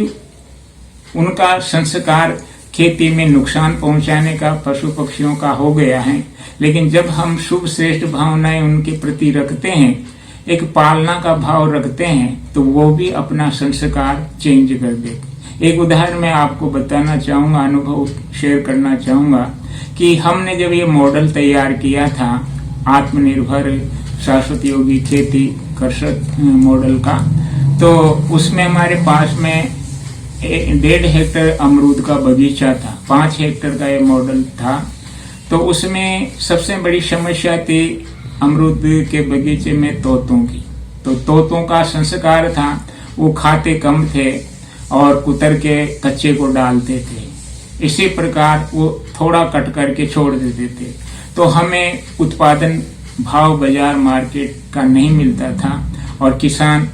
उनका संस्कार खेती में नुकसान पहुंचाने का पशु पक्षियों का हो गया है, लेकिन जब हम शुभ श्रेष्ठ भावनाएं उनके प्रति रखते हैं, एक पालना का भाव रखते हैं, तो वो भी अपना संस्कार चेंज कर देते। एक उदाहरण मैं आपको बताना चाहूंगा, अनुभव शेयर करना चाहूंगा कि हमने जब ये मॉडल तैयार किया था आत्मनिर्भर शाश्वत योगी खेती कृषक मॉडल का, तो उसमें हमारे पास में 1.5 हेक्टर अमरूद का बगीचा था, 5 हेक्टर का ये मॉडल था। तो उसमें सबसे बड़ी समस्या थी अमरूद के बगीचे में तोतों की। तो तोतों का संस्कार था, वो खाते कम थे और कुतर के कच्चे को डालते थे, इसी प्रकार वो थोड़ा कट करके छोड़ देते थे। तो हमें उत्पादन भाव बाजार मार्केट का नहीं मिलता था और किसान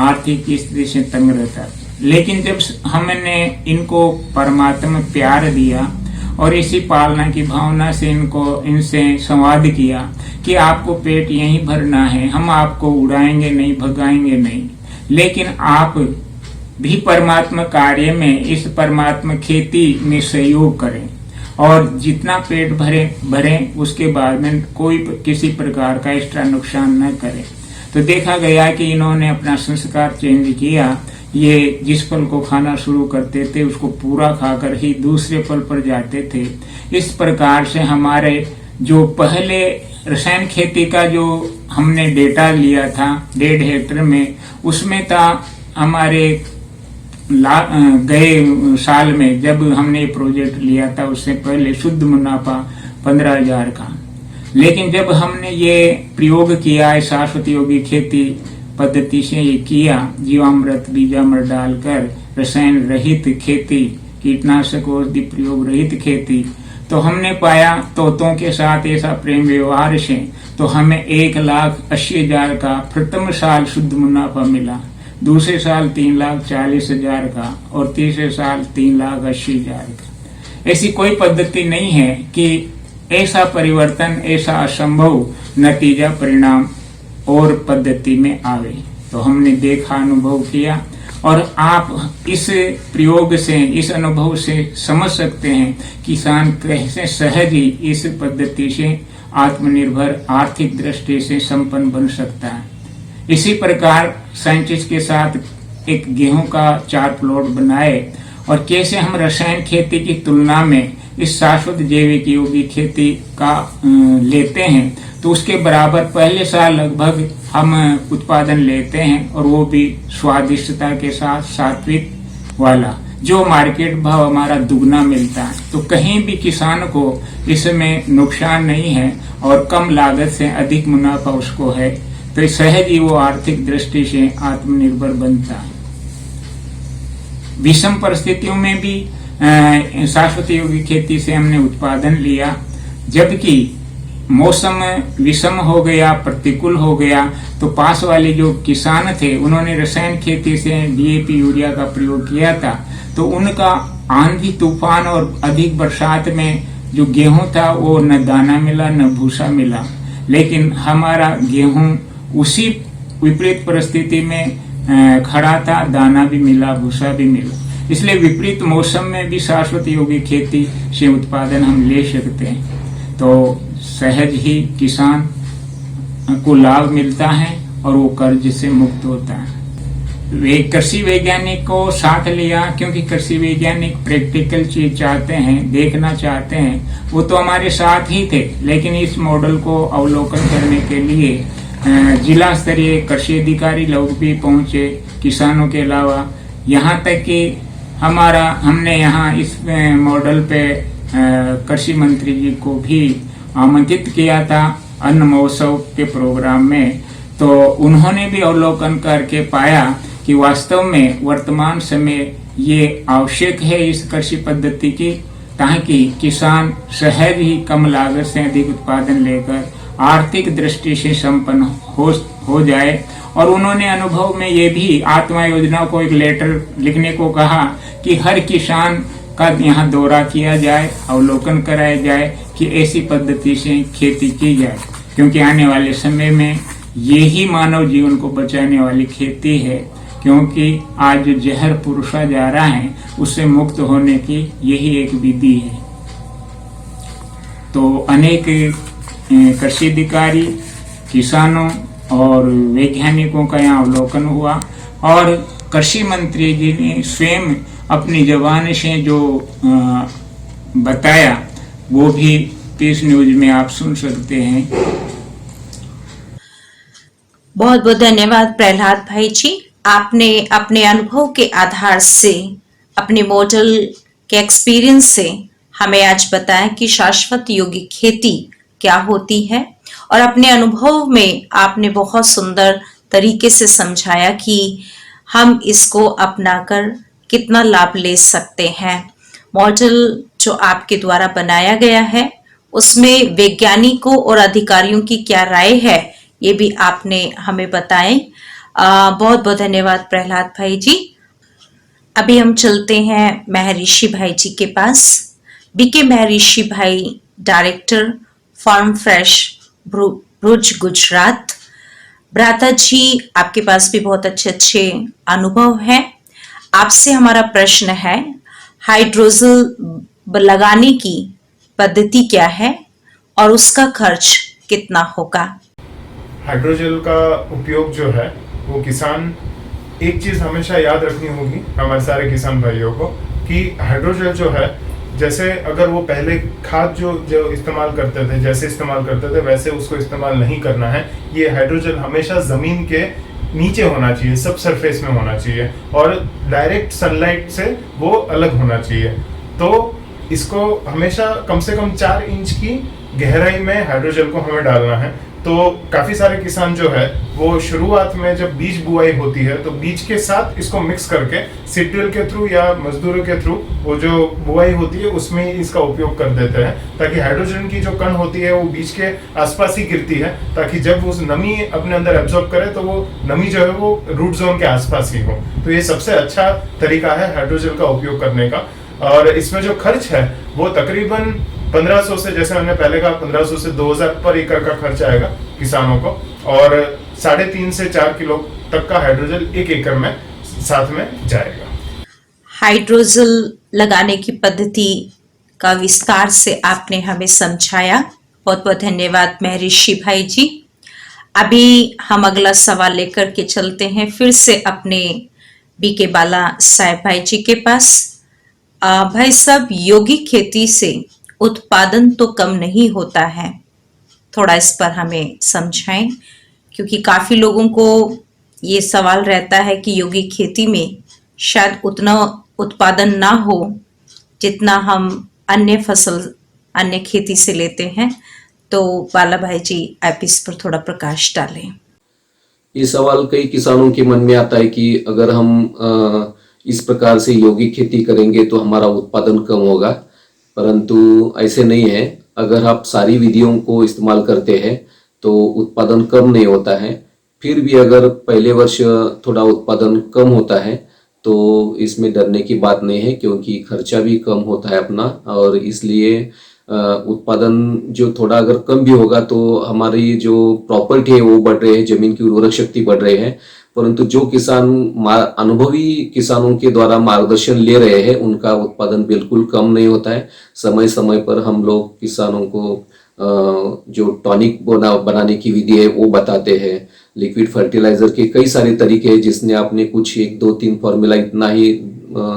आर्थिक स्थिति से तंग रहता था। लेकिन जब हमने इनको परमात्मा प्यार दिया और इसी पालना की भावना से इनसे संवाद किया कि आपको पेट यहीं भरना है, हम आपको उड़ाएंगे नहीं, भगाएंगे नहीं, लेकिन आप भी परमात्मा कार्य में, इस परमात्मा खेती में सहयोग करें और जितना पेट भरे उसके बाद में कोई किसी प्रकार का एक्स्ट्रा नुकसान न करें। तो देखा गया कि इन्होंने अपना संस्कार चेंज किया। ये जिस फल को खाना शुरू करते थे उसको पूरा खाकर ही दूसरे फल पर जाते थे। इस प्रकार से हमारे जो पहले रसायन खेती का जो हमने डेटा लिया था 1.5 हेक्टर में, उसमें था हमारे गए साल में जब हमने प्रोजेक्ट लिया था उससे पहले शुद्ध मुनाफा 15,000 का। लेकिन जब हमने ये प्रयोग किया है शाश्वत योगी खेती पद्धति से ये किया, जीवामृत बीजामृत डालकर रसायन रहित खेती, कीटनाशक औषधि प्रयोग रहित खेती, तो हमने पाया तोतों के साथ ऐसा प्रेम व्यवहार से तो हमें 1,80,000 का प्रथम साल शुद्ध मुनाफा मिला, दूसरे साल 3,40,000 का और तीसरे साल 3,80,000 का। ऐसी कोई पद्धति नहीं है कि ऐसा परिवर्तन, ऐसा असंभव नतीजा परिणाम और पद्धति में आवे। तो हमने देखा, अनुभव किया और आप इस प्रयोग से, इस अनुभव से समझ सकते हैं किसान कैसे सहज ही इस पद्धति से आत्मनिर्भर आर्थिक दृष्टि से संपन्न बन सकता है। इसी प्रकार साइंटिस्ट के साथ एक गेहूं का 4 प्लॉट बनाए और कैसे हम रसायन खेती की तुलना में इस शाश्वत जैविक योगी खेती का लेते हैं, तो उसके बराबर पहले साल लगभग हम उत्पादन लेते हैं और वो भी स्वादिष्टता के साथ सात्विक वाला, जो मार्केट भाव हमारा दुगना मिलता है। तो कहीं भी किसान को इसमें नुकसान नहीं है और कम लागत से अधिक मुनाफा उसको है, तो सहज ही वो आर्थिक दृष्टि से आत्मनिर्भर बनता है। विषम परिस्थितियों में भी शाश्वत योगी खेती से हमने उत्पादन लिया, जबकि मौसम विषम हो गया, प्रतिकूल हो गया, तो पास वाले जो किसान थे उन्होंने रसायन खेती से डीएपी यूरिया का प्रयोग किया था, तो उनका आंधी तूफान और अधिक बरसात में जो गेहूं था वो न दाना मिला न भूसा मिला। लेकिन हमारा गेहूं उसी विपरीत परिस्थिति में खड़ा था, दाना भी मिला, भूसा भी मिला। इसलिए विपरीत मौसम में भी शाश्वत योगी खेती से उत्पादन हम ले सकते हैं। तो सहज ही किसान को लाभ मिलता है और वो कर्ज से मुक्त होता है। वे कृषि वैज्ञानिक को साथ लिया, क्योंकि कृषि वैज्ञानिक प्रैक्टिकल चीज चाहते हैं, देखना चाहते हैं। वो तो हमारे साथ ही थे, लेकिन इस मॉडल को अवलोकन करने के लिए जिला स्तरीय कृषि अधिकारी लोग भी पहुंचे, किसानों के अलावा। यहाँ तक कि हमने यहाँ इस मॉडल पे कृषि मंत्री जी को भी आमंत्रित किया था अन्न महोत्सव के प्रोग्राम में। तो उन्होंने भी अवलोकन करके पाया कि वास्तव में वर्तमान समय ये आवश्यक है इस कृषि पद्धति की, ताकि किसान सहज ही कम लागत से अधिक उत्पादन लेकर आर्थिक दृष्टि से संपन्न हो जाए। और उन्होंने अनुभव में ये भी आत्मा योजना को एक लेटर लिखने को कहा कि हर किसान का यहाँ दौरा किया जाए, अवलोकन कराया जाए कि ऐसी पद्धति से खेती की जाए, क्योंकि आने वाले समय में ये ही मानव जीवन को बचाने वाली खेती है। क्योंकि आज जो जहर पुरुषा जा रहा है उससे मुक्त होने की यही एक विधि है। तो अनेक कृषि अधिकारी, किसानों और वैज्ञानिकों का यहाँ अवलोकन हुआ और कृषि मंत्री जी ने स्वयं अपनी जबान से जो बताया वो भी पीस न्यूज में आप सुन सकते हैं। बहुत बहुत धन्यवाद प्रहलाद भाई जी। आपने अपने अनुभव के आधार से, अपने मॉडल के एक्सपीरियंस से हमें आज बताया कि शाश्वत योगी खेती क्या होती है, और अपने अनुभव में आपने बहुत सुंदर तरीके से समझाया कि हम इसको अपनाकर कितना लाभ ले सकते हैं। मॉडल जो आपके द्वारा बनाया गया है उसमें वैज्ञानिकों और अधिकारियों की क्या राय है ये भी आपने हमें बताएं। बहुत बहुत धन्यवाद प्रहलाद भाई जी। अभी हम चलते हैं महर्षि भाई जी के पास। बीके महर्षि भाई, डायरेक्टर फार्म फ्रेश भुज गुजरात। भ्राता जी, आपके पास भी बहुत अच्छे अच्छे अनुभव हैं। आपसे हमारा प्रश्न है, हाइड्रोजल लगाने की पद्धति क्या है और उसका खर्च कितना होगा? हाइड्रोजेल का उपयोग जो है वो किसान, एक चीज हमेशा याद रखनी होगी हमारे सारे किसान भाइयों को कि हाइड्रोजेल जो है, जैसे अगर वो पहले खाद जो इस्तेमाल करते थे, जैसे इस्तेमाल करते थे वैसे उसको इस्तेमाल नहीं करना है। ये हाइड्रोजेल हमेशा जमीन के नीचे होना चाहिए, सब सरफेस में होना चाहिए और डायरेक्ट सनलाइट से वो अलग होना चाहिए। तो इसको हमेशा कम से कम 4 इंच की गहराई में हाइड्रोजेल को हमें डालना है। तो काफी सारे किसान जो है वो शुरुआत में जब बीज बुआई होती है तो बीज के साथ इसको मिक्स करके सीड ड्रिल के थ्रू या मजदूरों के थ्रू वो जो बुआई होती है उसमें ही इसका उपयोग कर देते हैं, ताकि हाइड्रोजन की जो कण होती है वो बीज के आसपास ही गिरती है, ताकि जब उस नमी अपने अंदर एब्जॉर्ब करे तो वो नमी जो है वो रूट जोन के आसपास ही हो। तो ये सबसे अच्छा तरीका है हाइड्रोजेल का उपयोग करने का। और इसमें जो खर्च है वो तकरीबन 1500 से, जैसे मैंने पहले कहा, 1500 से 2000 पर एकड़ का खर्च आएगा किसानों को, और 3.5 से 4 किलो तक का हाइड्रोजल 1 एकड़ में साथ में जाएगा। हाइड्रोजल लगाने की पद्धति का विस्तार से आपने हमें समझाया, बहुत बहुत धन्यवाद महर्षि भाई जी। अभी हम अगला सवाल लेकर के चलते हैं फिर से अपने बीके बाला साहेब भाई जी के पास। भाई साहब, यौगिक खेती से उत्पादन तो कम नहीं होता है, थोड़ा इस पर हमें समझाएं, क्योंकि काफी लोगों को ये सवाल रहता है कि यौगिक खेती में शायद उतना उत्पादन ना हो जितना हम अन्य फसल अन्य खेती से लेते हैं। तो बाला भाई जी, आप इस पर थोड़ा प्रकाश डालें। ये सवाल कई किसानों के मन में आता है कि अगर हम इस प्रकार से यौगिक खेती करेंगे तो हमारा उत्पादन कम होगा, परंतु ऐसे नहीं है। अगर आप सारी विधियों को इस्तेमाल करते हैं तो उत्पादन कम नहीं होता है। फिर भी अगर पहले वर्ष थोड़ा उत्पादन कम होता है तो इसमें डरने की बात नहीं है, क्योंकि खर्चा भी कम होता है अपना, और इसलिए उत्पादन जो थोड़ा अगर कम भी होगा तो हमारी जो प्रॉपर्टी है वो बढ़ रही है, जमीन की उर्वरक शक्ति बढ़ रही है। परंतु जो किसान अनुभवी किसानों के द्वारा मार्गदर्शन ले रहे हैं उनका उत्पादन बिल्कुल कम नहीं होता है। समय समय पर हम लोग किसानों को जो टॉनिक बनाने की विधि है वो बताते हैं। लिक्विड फर्टिलाइजर के कई सारे तरीके हैं, जिसने आपने कुछ 1 2 3 फॉर्मूला इतना ही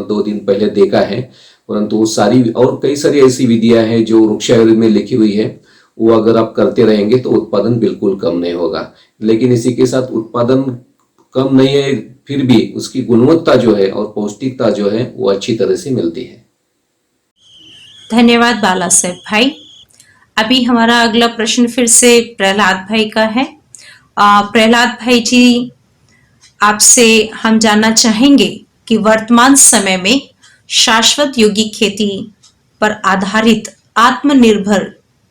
2 दिन पहले देखा है, परंतु वो सारी और कई सारी ऐसी विधियां हैं जो वृक्षायुर्वेद में लिखी हुई है, वो अगर आप करते रहेंगे तो उत्पादन बिल्कुल कम नहीं होगा। लेकिन इसी के साथ उत्पादन कम नहीं है, फिर भी उसकी गुणवत्ता जो है और पौष्टिकता जो है वो अच्छी तरह से मिलती है। धन्यवाद बाला साहब भाई। अभी हमारा अगला प्रश्न फिर से प्रहलाद भाई का है। प्रहलाद भाई जी, आपसे हम जानना चाहेंगे कि वर्तमान समय में शाश्वत यौगिक खेती पर आधारित आत्मनिर्भर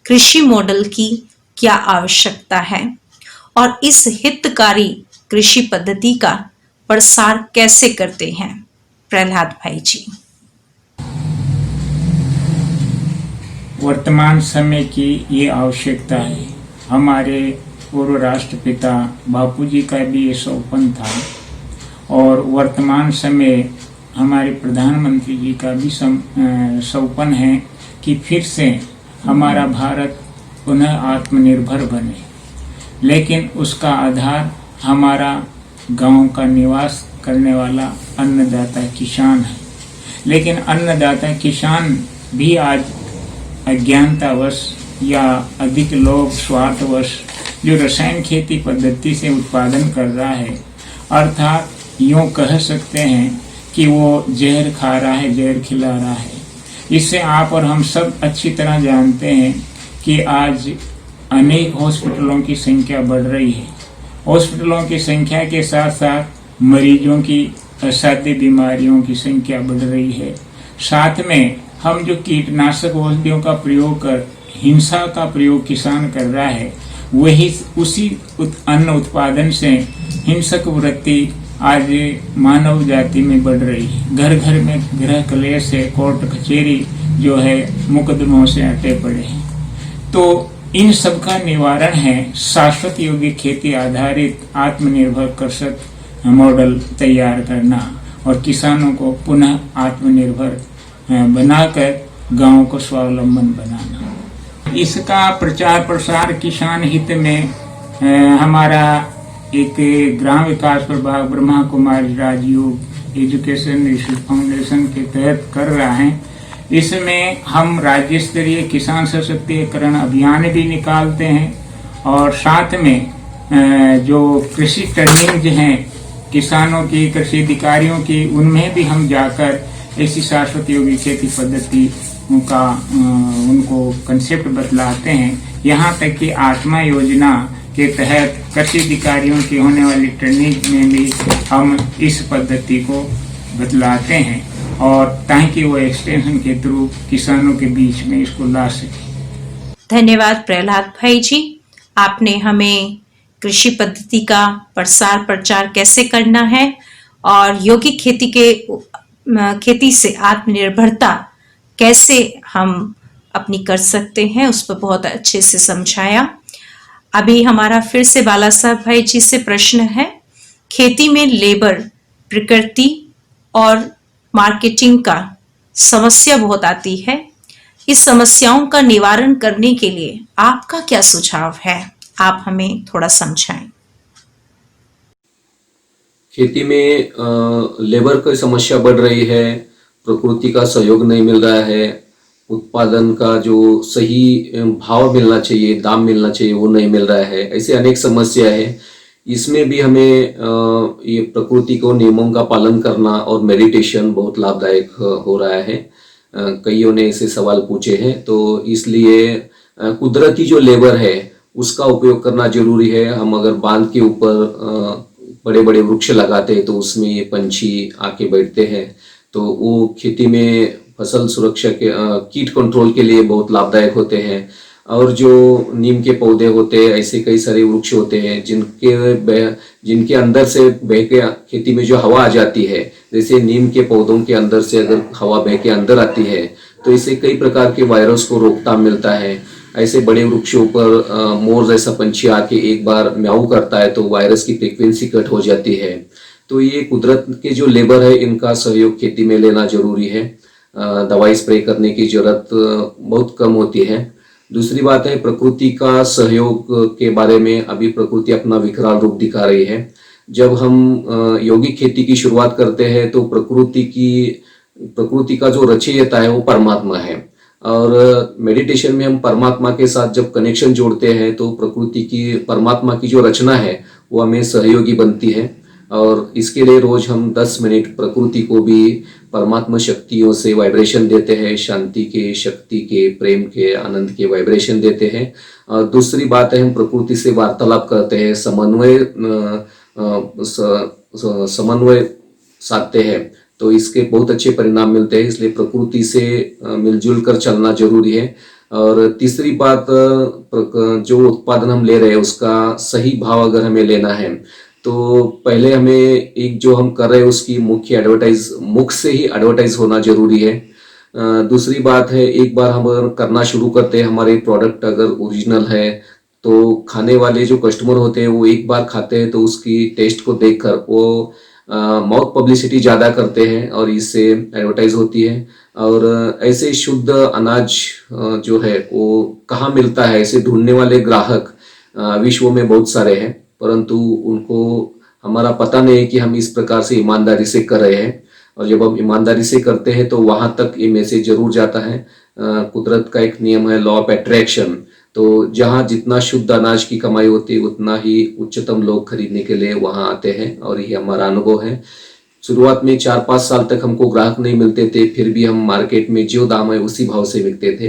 कृषि मॉडल की क्या आवश्यकता है और इस हितकारी कृषि पद्धति का प्रसार कैसे करते हैं? प्रहलाद भाई जी। वर्तमान समय की ये आवश्यकता है। हमारे पूर्व राष्ट्रपिता बापूजी का भी ये सौपन था, और वर्तमान समय हमारे प्रधानमंत्री जी का भी सौपन है कि फिर से हमारा भारत पुनः आत्मनिर्भर बने। लेकिन उसका आधार हमारा गांव का निवास करने वाला अन्नदाता किसान है। लेकिन अन्नदाता किसान भी आज अज्ञानतावश या अधिक लोभ स्वार्थवश जो रसायन खेती पद्धति से उत्पादन कर रहा है, अर्थात यूँ कह सकते हैं कि वो जहर खा रहा है, जहर खिला रहा है। इससे आप और हम सब अच्छी तरह जानते हैं कि आज अनेक हॉस्पिटलों की संख्या बढ़ रही है। हॉस्पिटलों की संख्या के साथ साथ मरीजों की असाध्य बीमारियों की संख्या बढ़ रही है। साथ में हम जो कीटनाशक औषधियों का प्रयोग कर हिंसा का प्रयोग किसान कर रहा है, वही उसी अन्न उत्पादन से हिंसक वृत्ति आज मानव जाति में बढ़ रही है। घर घर में गृह कलेश है, कोर्ट कचहरी जो है मुकदमों से अटे पड़े हैं। तो इन सब का निवारण है शाश्वत यौगिक खेती आधारित आत्मनिर्भर कृषक मॉडल तैयार करना और किसानों को पुनः आत्मनिर्भर बनाकर गांव को स्वावलंबन बनाना। इसका प्रचार प्रसार किसान हित में हमारा एक ग्राम विकास प्रभाग ब्रह्मा कुमारी राजयोग एजुकेशन रिसर्च फाउंडेशन के तहत कर रहा है। इसमें हम राज्य स्तरीय किसान सशक्तिकरण अभियान भी निकालते हैं और साथ में जो कृषि ट्रेनिंग हैं किसानों की, कृषि अधिकारियों की, उनमें भी हम जाकर ऐसी शाश्वत योगी खेती पद्धति का उनको कंसेप्ट बतलाते हैं। यहाँ तक कि आत्मा योजना के तहत कृषि अधिकारियों की होने वाली ट्रेनिंग में भी हम इस पद्धति को बतलाते हैं, और ताकि वो एक्सटेंशन के थ्रू किसानों के बीच में इसको ला सके। धन्यवाद प्रहलाद भाई जी, आपने हमें कृषि पद्धति का प्रसार प्रचार कैसे करना है और यौगिक खेती से आत्मनिर्भरता कैसे हम अपनी कर सकते हैं उस पर बहुत अच्छे से समझाया। अभी हमारा फिर से बाला साहब भाई जी से प्रश्न है, खेती में लेबर, प्रकृति और मार्केटिंग का समस्या बहुत आती है। इस समस्याओं का निवारण करने के लिए आपका क्या सुझाव है? आप हमें थोड़ा समझाएं। खेती में लेबर की समस्या बढ़ रही है, प्रकृति का सहयोग नहीं मिल रहा है, उत्पादन का जो सही भाव मिलना चाहिए, दाम मिलना चाहिए, वो नहीं मिल रहा है। ऐसे अनेक समस्या है। इसमें भी हमें ये प्रकृति को नियमों का पालन करना और मेडिटेशन बहुत लाभदायक हो रहा है। कईयों ने ऐसे सवाल पूछे हैं, तो इसलिए कुदरती जो लेबर है उसका उपयोग करना जरूरी है। हम अगर बांध के ऊपर बड़े बड़े वृक्ष लगाते हैं तो उसमें ये पंछी आके बैठते हैं, तो वो खेती में फसल सुरक्षा के कीट कंट्रोल के लिए बहुत लाभदायक होते हैं। और जो नीम के पौधे होते हैं, ऐसे कई सारे वृक्ष होते हैं जिनके अंदर से बह के खेती में जो हवा आ जाती है, जैसे नीम के पौधों के अंदर से अगर हवा बह के अंदर आती है तो इससे कई प्रकार के वायरस को रोकथाम मिलता है। ऐसे बड़े वृक्षों पर मोर जैसा पंछी आके एक बार म्याऊ करता है तो वायरस की फ्रीक्वेंसी कट हो जाती है। तो ये कुदरत के जो लेबर है इनका सहयोग खेती में लेना जरूरी है। दवाई स्प्रे करने की जरूरत बहुत कम होती है। दूसरी बात है, प्रकृति का सहयोग के बारे में अभी प्रकृति अपना विकराल रूप दिखा रही है। जब हम यौगिक खेती की शुरुआत करते हैं तो प्रकृति का जो रचयिता है वो परमात्मा है, और मेडिटेशन में हम परमात्मा के साथ जब कनेक्शन जोड़ते हैं तो परमात्मा की जो रचना है वो हमें सहयोगी बनती है। और इसके लिए रोज हम 10 मिनट प्रकृति को भी परमात्मा शक्तियों से वाइब्रेशन देते हैं, शांति के, शक्ति के, प्रेम के, आनंद के वाइब्रेशन देते हैं। और दूसरी बात है, हम प्रकृति से वार्तालाप करते हैं, समन्वय साधते हैं, तो इसके बहुत अच्छे परिणाम मिलते हैं। इसलिए प्रकृति से मिलजुल कर चलना जरूरी है। और तीसरी बात, जो उत्पादन हम ले रहे हैं उसका सही भाव अगर हमें लेना है तो पहले हमें एक जो हम कर रहे हैं उसकी मुख से ही एडवर्टाइज होना जरूरी है। दूसरी बात है, एक बार हम अगर करना शुरू करते हैं, हमारे प्रोडक्ट अगर ओरिजिनल है तो खाने वाले जो कस्टमर होते हैं वो एक बार खाते हैं तो उसकी टेस्ट को देखकर वो माउथ पब्लिसिटी ज़्यादा करते हैं और इससे एडवर्टाइज होती है। और ऐसे शुद्ध अनाज जो है वो कहाँ मिलता है, ऐसे ढूंढने वाले ग्राहक विश्व में बहुत सारे हैं, परंतु उनको हमारा पता नहीं है कि हम इस प्रकार से ईमानदारी से कर रहे हैं। और जब हम ईमानदारी से करते हैं तो वहां तक ये मैसेज जरूर जाता है। कुदरत का एक नियम है, लॉ ऑफ अट्रैक्शन। तो जहां जितना शुद्ध अनाज की कमाई होती है उतना ही उच्चतम लोग खरीदने के लिए वहां आते हैं, और ये हमारा अनुभव है। शुरुआत में 4-5 साल तक हमको ग्राहक नहीं मिलते थे, फिर भी हम मार्केट में जो दाम है उसी भाव से बिकते थे।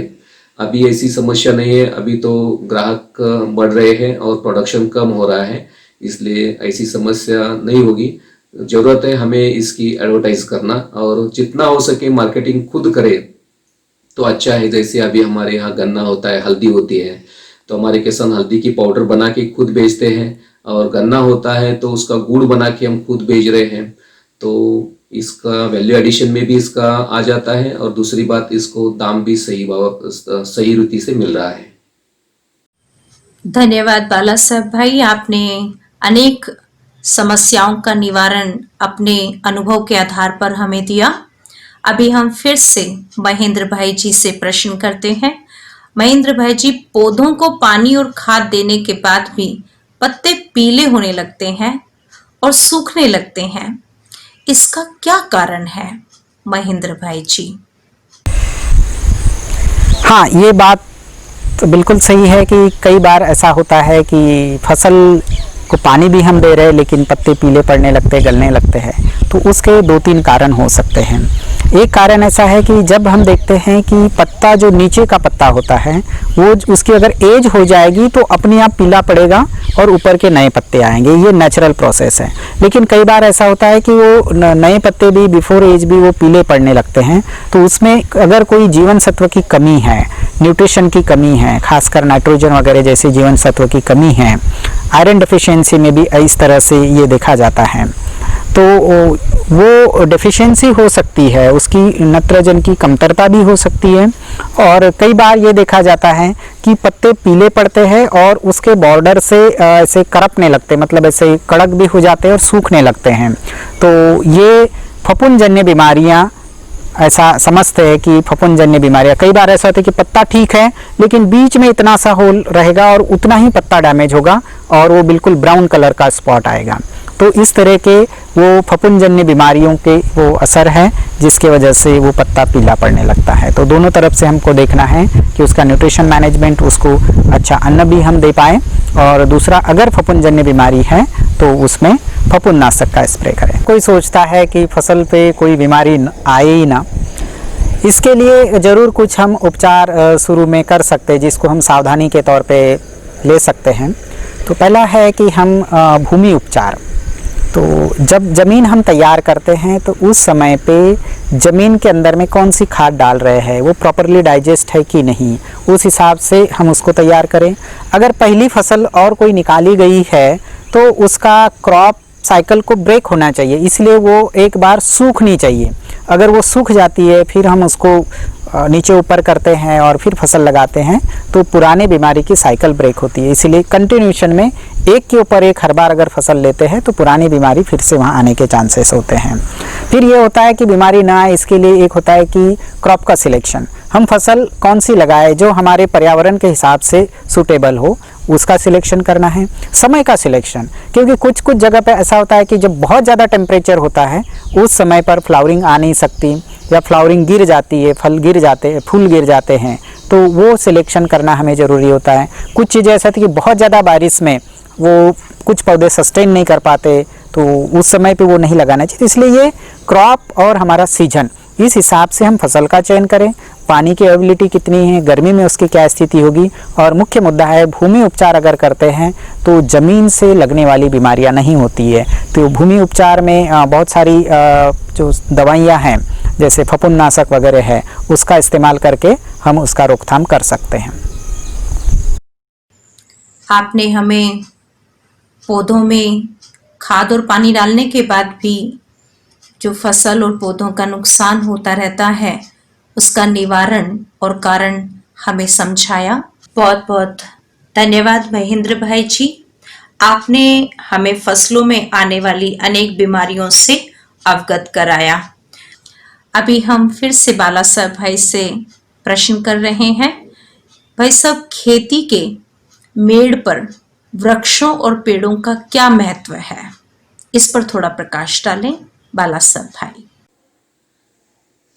अभी ऐसी समस्या नहीं है, अभी तो ग्राहक बढ़ रहे हैं और प्रोडक्शन कम हो रहा है, इसलिए ऐसी समस्या नहीं होगी। जरूरत है हमें इसकी एडवर्टाइज करना, और जितना हो सके मार्केटिंग खुद करे तो अच्छा है। जैसे अभी हमारे यहाँ गन्ना होता है, हल्दी होती है, तो हमारे किसान हल्दी की पाउडर बना के खुद बेचते हैं, और गन्ना होता है तो उसका गुड़ बना के हम खुद बेच रहे हैं। तो इसका वैल्यू एडिशन में भी इसका आ जाता है, और दूसरी बात, इसको दाम भी सही रीति से मिल रहा है। धन्यवाद बाला साहब भाई, आपने अनेक समस्याओं का निवारण अपने अनुभव के आधार पर हमें दिया। अभी हम फिर से महेंद्र भाई जी से प्रश्न करते हैं। महेंद्र भाई जी, पौधों को पानी और खाद देने के बाद भी पत्ते पीले होने लगते हैं और सूखने लगते हैं, इसका क्या कारण है महेंद्र भाई जी? हाँ, ये बात तो बिल्कुल सही है कि कई बार ऐसा होता है कि फसल को पानी भी हम दे रहे हैं लेकिन पत्ते पीले पड़ने लगते हैं, गलने लगते हैं। तो उसके 2-3 कारण हो सकते हैं। एक कारण ऐसा है कि जब हम देखते हैं कि पत्ता जो नीचे का पत्ता होता है वो उसकी अगर एज हो जाएगी तो अपने आप पीला पड़ेगा और ऊपर के नए पत्ते आएंगे, ये नेचुरल प्रोसेस है। लेकिन कई बार ऐसा होता है कि वो नए पत्ते भी बिफोर एज भी वो पीले पड़ने लगते हैं। तो उसमें अगर कोई जीवन सत्व की कमी है, न्यूट्रिशन की कमी है, खासकर नाइट्रोजन वगैरह जैसे जीवन सत्व की कमी है, आयरन डेफिशिएंसी में भी इस तरह से ये देखा जाता है। तो वो डेफिशिएंसी हो सकती है, उसकी नाइट्रोजन की कमतरता भी हो सकती है। और कई बार ये देखा जाता है कि पत्ते पीले पड़ते हैं और उसके बॉर्डर से ऐसे करपने लगते, मतलब ऐसे कड़क भी हो जाते हैं और सूखने लगते हैं। तो ये फफूंदजन्य बीमारियां, ऐसा समझते हैं कि फफूंदजन्य बीमारियां, कई बार ऐसा होता है कि पत्ता ठीक है लेकिन बीच में इतना सा होल रहेगा और उतना ही पत्ता डैमेज होगा और वो बिल्कुल ब्राउन कलर का स्पॉट आएगा। तो इस तरह के वो फफूंदजन्य बीमारियों के वो असर है जिसके वजह से वो पत्ता पीला पड़ने लगता है। तो दोनों तरफ से हमको देखना है कि उसका न्यूट्रिशन मैनेजमेंट, उसको अच्छा अन्न भी हम दे पाएँ, और दूसरा अगर फफूंदजन्य बीमारी है तो उसमें फफूंदनाशक का स्प्रे करें। कोई सोचता है कि फसल पे कोई बीमारी आए ही ना, इसके लिए ज़रूर कुछ हम उपचार शुरू में कर सकते हैं जिसको हम सावधानी के तौर पे ले सकते हैं। तो पहला है कि हम भूमि उपचार, तो जब ज़मीन हम तैयार करते हैं तो उस समय पे ज़मीन के अंदर में कौन सी खाद डाल रहे हैं, वो प्रॉपरली डाइजेस्ट है कि नहीं, उस हिसाब से हम उसको तैयार करें। अगर पहली फसल और कोई निकाली गई है तो उसका क्रॉप साइकिल को ब्रेक होना चाहिए, इसलिए वो एक बार सूखनी चाहिए। अगर वो सूख जाती है फिर हम उसको नीचे ऊपर करते हैं और फिर फसल लगाते हैं तो पुराने बीमारी की साइकिल ब्रेक होती है। इसलिए कंटिन्यूशन में एक के ऊपर एक हर बार अगर फसल लेते हैं तो पुरानी बीमारी फिर से वहाँ आने के चांसेस होते हैं। फिर ये होता है कि बीमारी ना आए, इसके लिए एक होता है कि क्रॉप का सिलेक्शन, हम फसल कौन सी लगाए जो हमारे पर्यावरण के हिसाब से सूटेबल हो, उसका सिलेक्शन करना है। समय का सिलेक्शन, क्योंकि कुछ कुछ जगह पे ऐसा होता है कि जब बहुत ज़्यादा टेम्परेचर होता है उस समय पर फ्लावरिंग आ नहीं सकती या फ्लावरिंग गिर जाती है, फल गिर जाते हैं, फूल गिर जाते हैं, तो वो सिलेक्शन करना हमें ज़रूरी होता है। कुछ चीज़ें ऐसा थी कि बहुत ज़्यादा बारिश में वो कुछ पौधे सस्टेन नहीं कर पाते तो उस समय पे वो नहीं लगाना चाहिए। इसलिए ये क्रॉप और हमारा सीजन, इस हिसाब से हम फसल का चयन करें। पानी की अवेलेबिलिटी कितनी है, गर्मी में उसकी क्या स्थिति होगी, और मुख्य मुद्दा है भूमि उपचार अगर करते हैं तो ज़मीन से लगने वाली बीमारियां नहीं होती है। तो भूमि उपचार में बहुत सारी जो दवाइयां हैं जैसे फफूंदनाशक वगैरह है उसका इस्तेमाल करके हम उसका रोकथाम कर सकते हैं। आपने हमें पौधों में खाद और पानी डालने के बाद भी जो फसल और पौधों का नुकसान होता रहता है उसका निवारण और कारण हमें समझाया। बहुत बहुत धन्यवाद महेंद्र भाई जी, आपने हमें फसलों में आने वाली अनेक बीमारियों से अवगत कराया। अभी हम फिर से बाला साहब भाई से प्रश्न कर रहे हैं। भाई साहब, खेती के मेड़ पर वृक्षों और पेड़ों का क्या महत्व है, इस पर थोड़ा प्रकाश डालें बाला साहब भाई।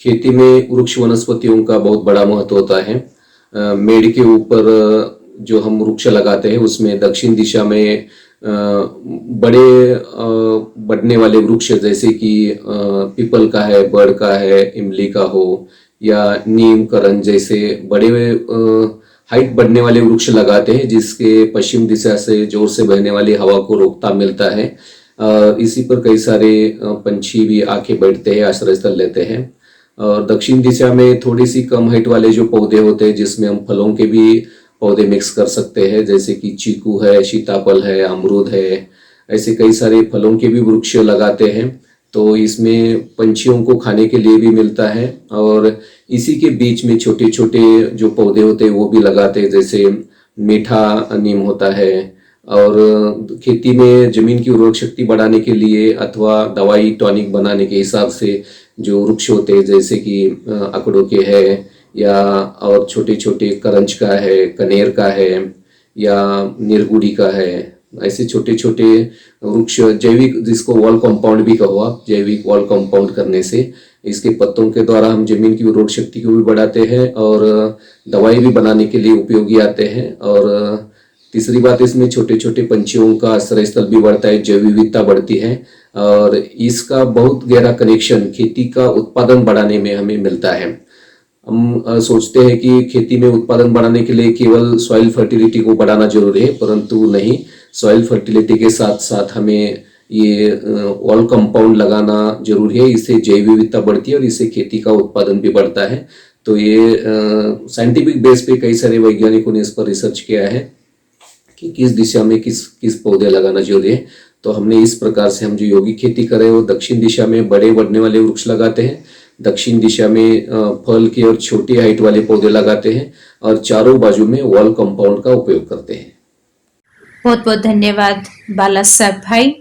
खेती में वृक्ष वनस्पतियों का बहुत बड़ा महत्व होता है। मेड़ के ऊपर जो हम वृक्ष लगाते हैं उसमें दक्षिण दिशा में बड़े बढ़ने वाले वृक्ष जैसे कि पीपल का है, बड़ का है, इमली का हो या नीम, करन जैसे बड़े हाइट बढ़ने वाले वृक्ष लगाते हैं जिसके पश्चिम दिशा से जोर से बहने वाली हवा को रोकथाम मिलता है। इसी पर कई सारे पंछी भी आके बैठते हैं, आश्रय स्थल लेते हैं। और दक्षिण दिशा में थोड़ी सी कम हाइट वाले जो पौधे होते हैं जिसमें हम फलों के भी पौधे मिक्स कर सकते हैं, जैसे कि चीकू है, सीताफल है, अमरूद है, ऐसे कई सारे फलों के भी वृक्ष लगाते हैं। तो इसमें पंछियों को खाने के लिए भी मिलता है। और इसी के बीच में छोटे छोटे जो पौधे होते हैं वो भी लगाते हैं, जैसे मीठा नीम होता है। और खेती में जमीन की उर्वरक शक्ति बढ़ाने के लिए अथवा दवाई टॉनिक बनाने के हिसाब से जो वृक्ष होते हैं जैसे कि अकड़ों के है या और छोटे छोटे करंज का है, कनेर का है या निरगुड़ी का है, ऐसे छोटे छोटे वृक्ष जैविक, जिसको वॉल कंपाउंड भी कहो आप, जैविक वॉल कंपाउंड करने से इसके पत्तों के द्वारा हम जमीन की उर्वरक शक्ति को भी बढ़ाते हैं और दवाई भी बनाने के लिए उपयोगी आते हैं। और तीसरी बात, इसमें छोटे छोटे पंछियों का आश्रय स्थल भी बढ़ता है, जैव विविधता बढ़ती है और इसका बहुत गहरा कनेक्शन खेती का उत्पादन बढ़ाने में हमें मिलता है। हम सोचते हैं कि खेती में उत्पादन बढ़ाने के लिए केवल सॉइल फर्टिलिटी को बढ़ाना जरूरी है, परंतु नहीं, सॉइल फर्टिलिटी के साथ साथ हमें ये ऑल कंपाउंड लगाना जरूरी है। इससे जैव विविधता बढ़ती है और इससे खेती का उत्पादन भी बढ़ता है। तो ये साइंटिफिक बेस पे कई सारे वैज्ञानिकों ने इस पर रिसर्च किया है कि किस दिशा में किस पौधे लगाना जरूरी है। तो हमने इस प्रकार से हम जो यौगिक खेती कर रहे हैं वो दक्षिण दिशा में बड़े बढ़ने वाले वृक्ष लगाते हैं, दक्षिण दिशा में फल के और छोटी हाइट वाले पौधे लगाते हैं और चारों बाजू में वॉल कंपाउंड का उपयोग करते हैं। बहुत बहुत धन्यवाद बाला साहब भाई।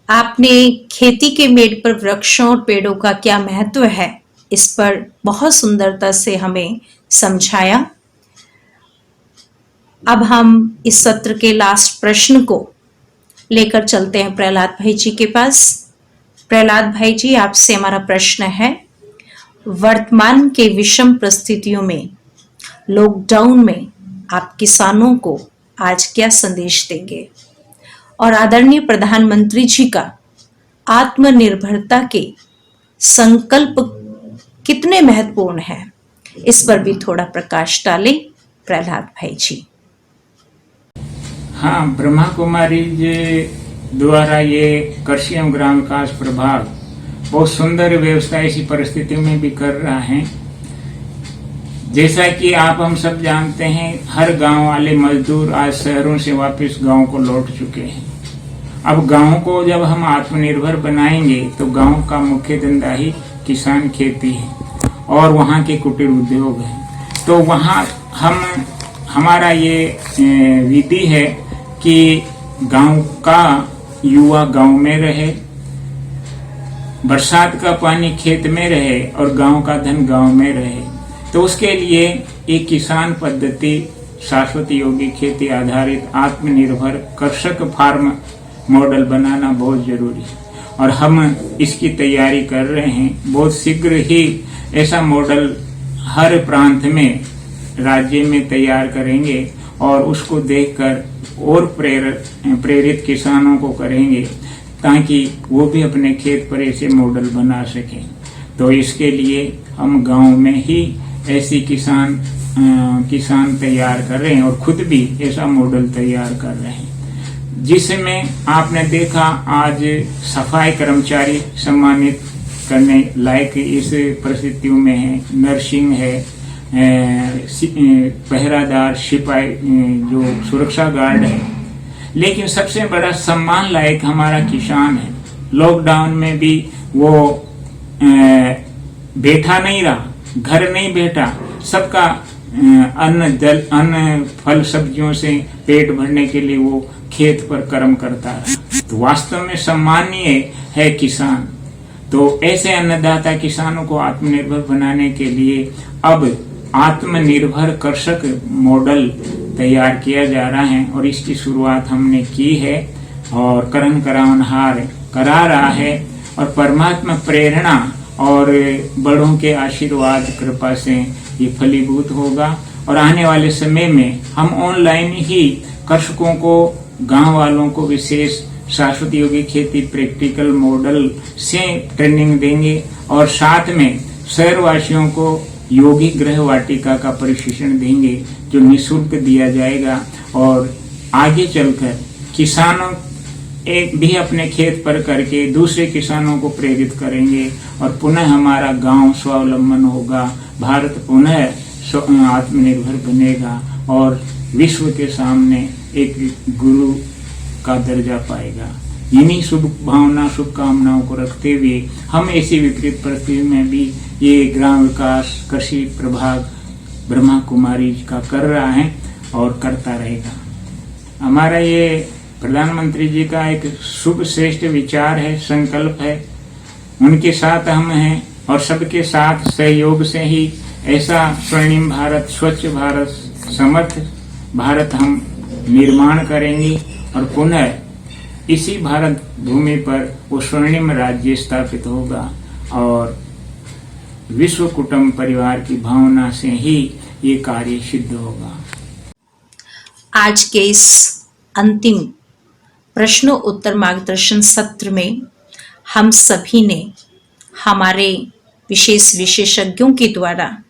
आपने खेती के मेड़ पर वृक्षों और पेड़ों का क्या महत्व है इस पर बहुत सुंदरता से हमें समझाया। अब हम इस सत्र के लास्ट प्रश्न को लेकर चलते हैं प्रहलाद भाई जी के पास। प्रहलाद भाई जी, आपसे हमारा प्रश्न है, वर्तमान के विषम परिस्थितियों में, लॉकडाउन में आप किसानों को आज क्या संदेश देंगे और आदरणीय प्रधानमंत्री जी का आत्मनिर्भरता के संकल्प कितने महत्वपूर्ण है, इस पर भी थोड़ा प्रकाश डालें प्रहलाद भाई जी। हाँ, ब्रह्मा कुमारी जी द्वारा ये कृषि एवं ग्राम विकास प्रभाग बहुत सुंदर व्यवस्था इसी परिस्थिति में भी कर रहा है। जैसा कि आप हम सब जानते हैं, हर गांव वाले मजदूर आज शहरों से वापस गांव को लौट चुके हैं। अब गांव को जब हम आत्मनिर्भर बनाएंगे तो गांव का मुख्य धंधा ही किसान खेती है और वहाँ के कुटीर उद्योग है। तो वहाँ हमारा ये विधि है कि गांव का युवा गांव में रहे, बरसात का पानी खेत में रहे और गांव का धन गांव में रहे। तो उसके लिए एक किसान पद्धति, शाश्वत यौगिक खेती आधारित आत्मनिर्भर कृषक फार्म मॉडल बनाना बहुत जरूरी है और हम इसकी तैयारी कर रहे हैं। बहुत शीघ्र ही ऐसा मॉडल हर प्रांत में, राज्य में तैयार करेंगे और उसको देखकर और प्रेरित किसानों को करेंगे ताकि वो भी अपने खेत पर ऐसे मॉडल बना सकें। तो इसके लिए हम गांव में ही ऐसी किसान तैयार कर रहे हैं और खुद भी ऐसा मॉडल तैयार कर रहे हैं, जिसमें आपने देखा आज सफाई कर्मचारी सम्मानित करने लायक इस परिस्थितियों में है, नर्सिंग है, पहरादार, सिपाही, जो सुरक्षा गार्ड है। लेकिन सबसे बड़ा सम्मान लायक हमारा किसान है। लॉकडाउन में भी वो बैठा नहीं रहा, घर नहीं बैठा, सबका अन्न फल सब्जियों से पेट भरने के लिए वो खेत पर कर्म करता है। तो वास्तव में सम्मानीय है किसान। तो ऐसे अन्नदाता किसानों को आत्मनिर्भर बनाने के लिए अब आत्मनिर्भर कृषक मॉडल तैयार किया जा रहा है और इसकी शुरुआत हमने की है और करण करावनहार करा रहा है और परमात्मा प्रेरणा और बड़ों के आशीर्वाद कृपा से ये फलीभूत होगा। और आने वाले समय में हम ऑनलाइन ही कृषकों को, गांव वालों को विशेष शाश्वत यौगिक खेती प्रैक्टिकल मॉडल से ट्रेनिंग देंगे और साथ में शहरवासियों को यौगिक गृह वाटिका का प्रशिक्षण देंगे जो निःशुल्क दिया जाएगा। और आगे चलकर किसानों एक भी अपने खेत पर करके दूसरे किसानों को प्रेरित करेंगे और पुनः हमारा गांव स्वावलंबन होगा, भारत पुनः आत्मनिर्भर बनेगा और विश्व के सामने एक गुरु का दर्जा पाएगा। इन्हीं शुभ भावना शुभकामनाओं को रखते हुए हम ऐसी विपरीत परिस्थिति में भी ये ग्राम विकास कृषि प्रभाग ब्रह्मा कुमारी का कर रहा है और करता रहेगा। हमारा ये प्रधानमंत्री जी का एक शुभ श्रेष्ठ विचार है, संकल्प है, उनके साथ हम हैं और सबके साथ सहयोग से ही ऐसा स्वर्णिम भारत, स्वच्छ भारत, समर्थ भारत हम निर्माण करेंगे और पुनः इसी भारत भूमि पर वो स्वर्णिम राज्य स्थापित होगा और विश्व कुटुंब परिवार की भावना से ही ये कार्य सिद्ध होगा। आज के इस अंतिम प्रश्नों उत्तर मार्गदर्शन सत्र में हम सभी ने हमारे विशेष विशेषज्ञों के द्वारा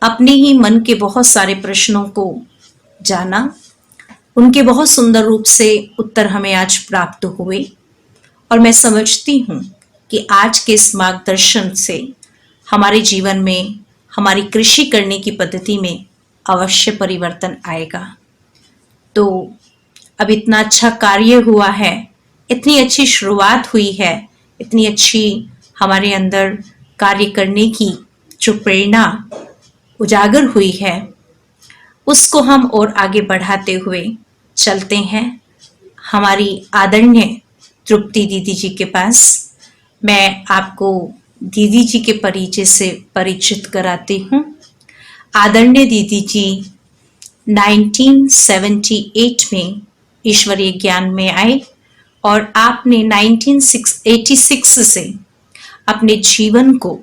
अपने ही मन के बहुत सारे प्रश्नों को जाना। उनके बहुत सुंदर रूप से उत्तर हमें आज प्राप्त हुए और मैं समझती हूँ कि आज के इस मार्गदर्शन से हमारे जीवन में, हमारी कृषि करने की पद्धति में अवश्य परिवर्तन आएगा। तो अब इतना अच्छा कार्य हुआ है, इतनी अच्छी शुरुआत हुई है, इतनी अच्छी हमारे अंदर कार्य करने की जो प्रेरणा उजागर हुई है, उसको हम और आगे बढ़ाते हुए चलते हैं हमारी आदरणीय तृप्ति दीदी जी के पास। मैं आपको दीदी जी के परिचय से परिचित कराती हूँ। आदरणीय दीदी जी 1978 में ईश्वरीय ज्ञान में आए और आपने 1986 से अपने जीवन को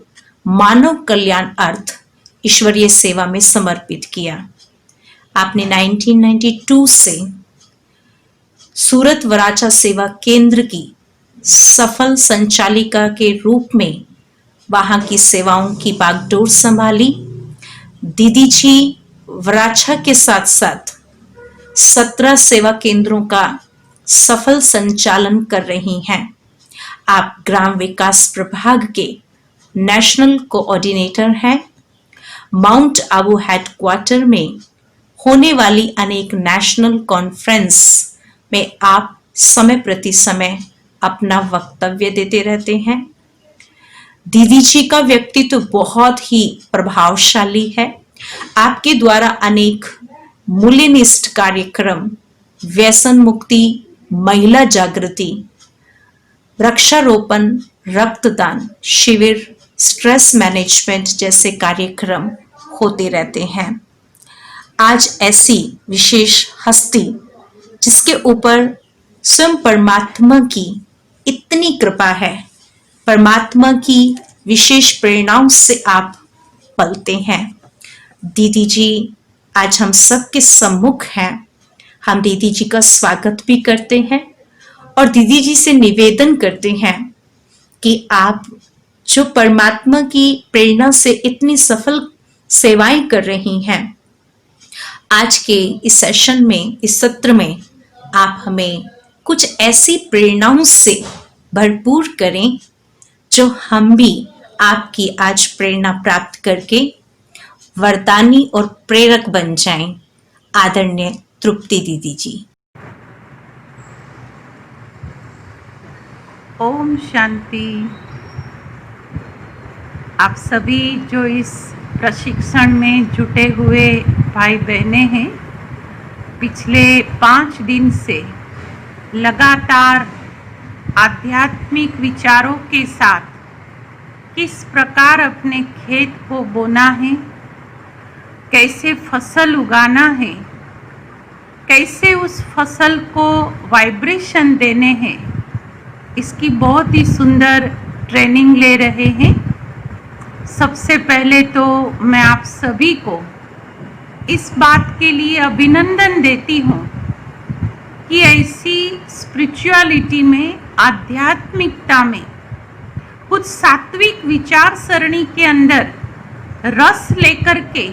मानव कल्याण अर्थ ईश्वरीय सेवा में समर्पित किया। आपने 1992 से सूरत वराचा सेवा केंद्र की सफल संचालिका के रूप में वहां की सेवाओं की बागडोर संभाली। दीदी जी वराचा के साथ साथ 17 सेवा केंद्रों का सफल संचालन कर रही हैं। आप ग्राम विकास प्रभाग के नेशनल कोऑर्डिनेटर हैं। माउंट आबू हेडक्वार्टर में होने वाली अनेक नेशनल कॉन्फ्रेंस में आप समय प्रति समय अपना वक्तव्य देते रहते हैं। दीदी जी का व्यक्तित्व बहुत ही प्रभावशाली है। आपके द्वारा अनेक मूल्यनिष्ठ कार्यक्रम, व्यसन मुक्ति, महिला जागृति, वृक्षारोपण, रक्तदान शिविर, स्ट्रेस मैनेजमेंट जैसे कार्यक्रम होते रहते हैं। आज ऐसी विशेष हस्ती जिसके ऊपर स्वयं परमात्मा की इतनी कृपा है, परमात्मा की विशेष प्रेरणाओं से आप पलते हैं। दीदी जी आज हम सब के सम्मुख हैं। हम दीदी जी का स्वागत भी करते हैं और दीदी जी से निवेदन करते हैं कि आप जो परमात्मा की प्रेरणा से इतनी सफल सेवाएं कर रही हैं, आज के इस सेशन में, इस सत्र में आप हमें कुछ ऐसी प्रेरणाओं से भरपूर करें जो हम भी आपकी आज प्रेरणा प्राप्त करके वरदानी और प्रेरक बन जाएं। आदरणीय तृप्ति दीदी जी। ओम शांति। आप सभी जो इस प्रशिक्षण में जुटे हुए भाई बहने हैं, पिछले 5 दिन से लगातार आध्यात्मिक विचारों के साथ किस प्रकार अपने खेत को बोना है, कैसे फसल उगाना है, कैसे उस फसल को वाइब्रेशन देने हैं, इसकी बहुत ही सुंदर ट्रेनिंग ले रहे हैं। सबसे पहले तो मैं आप सभी को इस बात के लिए अभिनंदन देती हूँ कि ऐसी स्पिरिचुअलिटी में, आध्यात्मिकता में, कुछ सात्विक विचार सरणी के अंदर रस लेकर के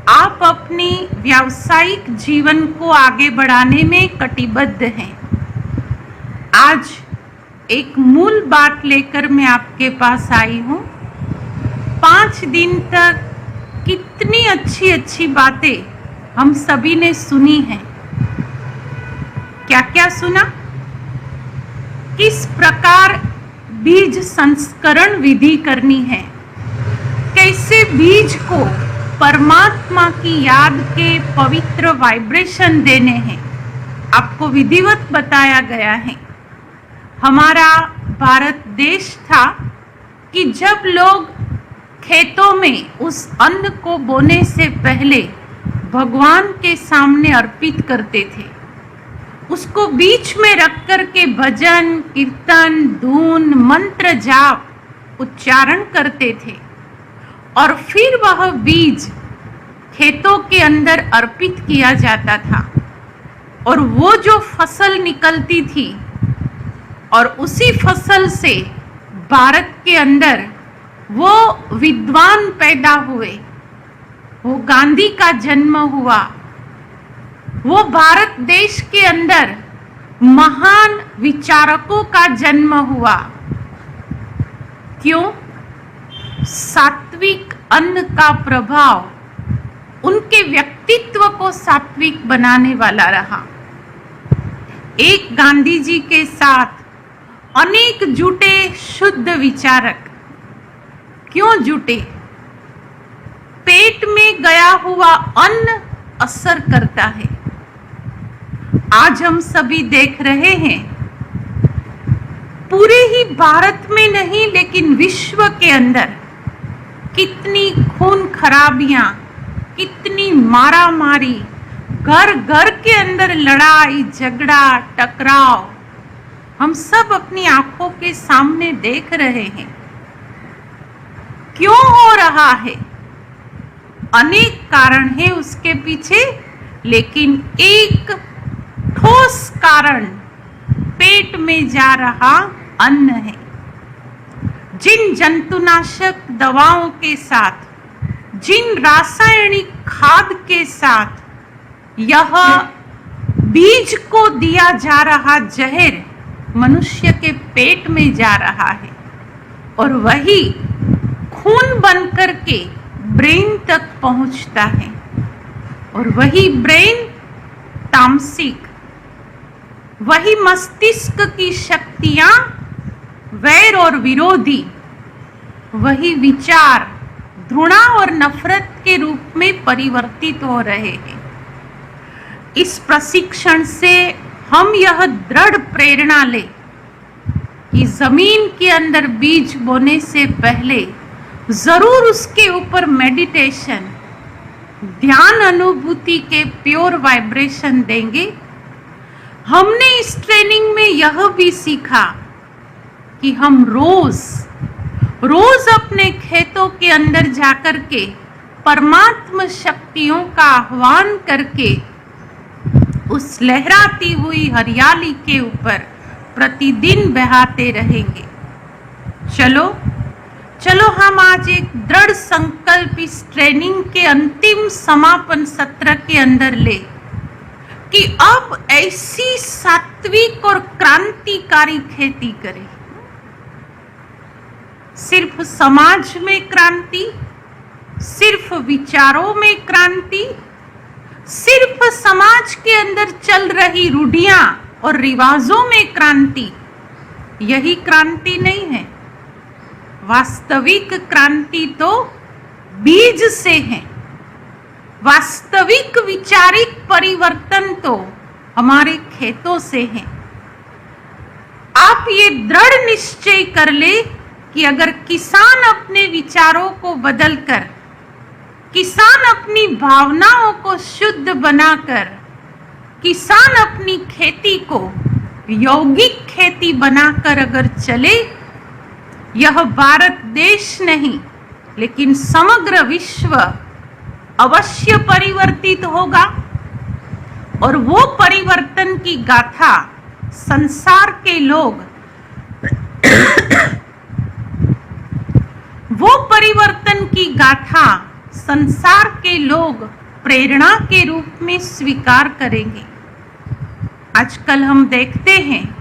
आप अपनी व्यावसायिक जीवन को आगे बढ़ाने में कटिबद्ध हैं। आज एक मूल बात लेकर मैं आपके पास आई हूँ। 5 दिन तक कितनी अच्छी अच्छी बातें हम सभी ने सुनी हैं। क्या क्या सुना? किस प्रकार बीज संस्करण विधि करनी है, कैसे बीज को परमात्मा की याद के पवित्र वाइब्रेशन देने हैं, आपको विधिवत बताया गया है। हमारा भारत देश था कि जब लोग खेतों में उस अन्न को बोने से पहले भगवान के सामने अर्पित करते थे, उसको बीच में रख कर के भजन, कीर्तन, धून, मंत्र जाप उच्चारण करते थे और फिर वह बीज खेतों के अंदर अर्पित किया जाता था। और वो जो फसल निकलती थी और उसी फसल से भारत के अंदर वो विद्वान पैदा हुए, वो गांधी का जन्म हुआ, वो भारत देश के अंदर महान विचारकों का जन्म हुआ। क्यों? सात्विक अन्न का प्रभाव उनके व्यक्तित्व को सात्विक बनाने वाला रहा। एक गांधी जी के साथ अनेक जुटे शुद्ध विचारक। क्यों जुटे? पेट में गया हुआ अन्न असर करता है। आज हम सभी देख रहे हैं, पूरे ही भारत में नहीं लेकिन विश्व के अंदर कितनी खून खराबियां, कितनी मारामारी, घर घर के अंदर लड़ाई झगड़ा टकराव हम सब अपनी आंखों के सामने देख रहे हैं। क्यों हो रहा है? अनेक कारण है उसके पीछे, लेकिन एक ठोस कारण पेट में जा रहा अन्न है। जिन जंतुनाशक दवाओं के साथ, जिन रासायनिक खाद के साथ यह बीज को दिया जा रहा जहर मनुष्य के पेट में जा रहा है और वही खून बनकर के ब्रेन तक पहुंचता है और वही ब्रेन तामसिक, वही मस्तिष्क की शक्तियां वैर और विरोधी, वही विचार घृणा और नफरत के रूप में परिवर्तित हो रहे हैं। इस प्रशिक्षण से हम यह दृढ़ प्रेरणा ले कि जमीन के अंदर बीज बोने से पहले जरूर उसके ऊपर मेडिटेशन, ध्यान अनुभूति के प्योर वाइब्रेशन देंगे। हमने इस ट्रेनिंग में यह भी सीखा कि हम रोज अपने खेतों के अंदर जाकर के परमात्म शक्तियों का आह्वान करके उस लहराती हुई हरियाली के ऊपर प्रतिदिन बहाते रहेंगे। चलो हम आज एक दृढ़ संकल्प इस ट्रेनिंग के अंतिम समापन सत्र के अंदर ले कि अब ऐसी सात्विक और क्रांतिकारी खेती करें। सिर्फ समाज में क्रांति, सिर्फ विचारों में क्रांति, सिर्फ समाज के अंदर चल रही रूढ़ियां और रिवाजों में क्रांति, यही क्रांति नहीं है। वास्तविक क्रांति तो बीज से है। वास्तविक विचारिक परिवर्तन तो हमारे खेतों से है। आप ये दृढ़ निश्चय कर ले कि अगर किसान अपने विचारों को बदलकर, किसान अपनी भावनाओं को शुद्ध बनाकर, किसान अपनी खेती को यौगिक खेती बनाकर अगर चले, यह भारत देश नहीं लेकिन समग्र विश्व अवश्य परिवर्तित होगा। और वो परिवर्तन की गाथा संसार के लोग वो परिवर्तन की गाथा संसार के लोग प्रेरणा के रूप में स्वीकार करेंगे। आजकल हम देखते हैं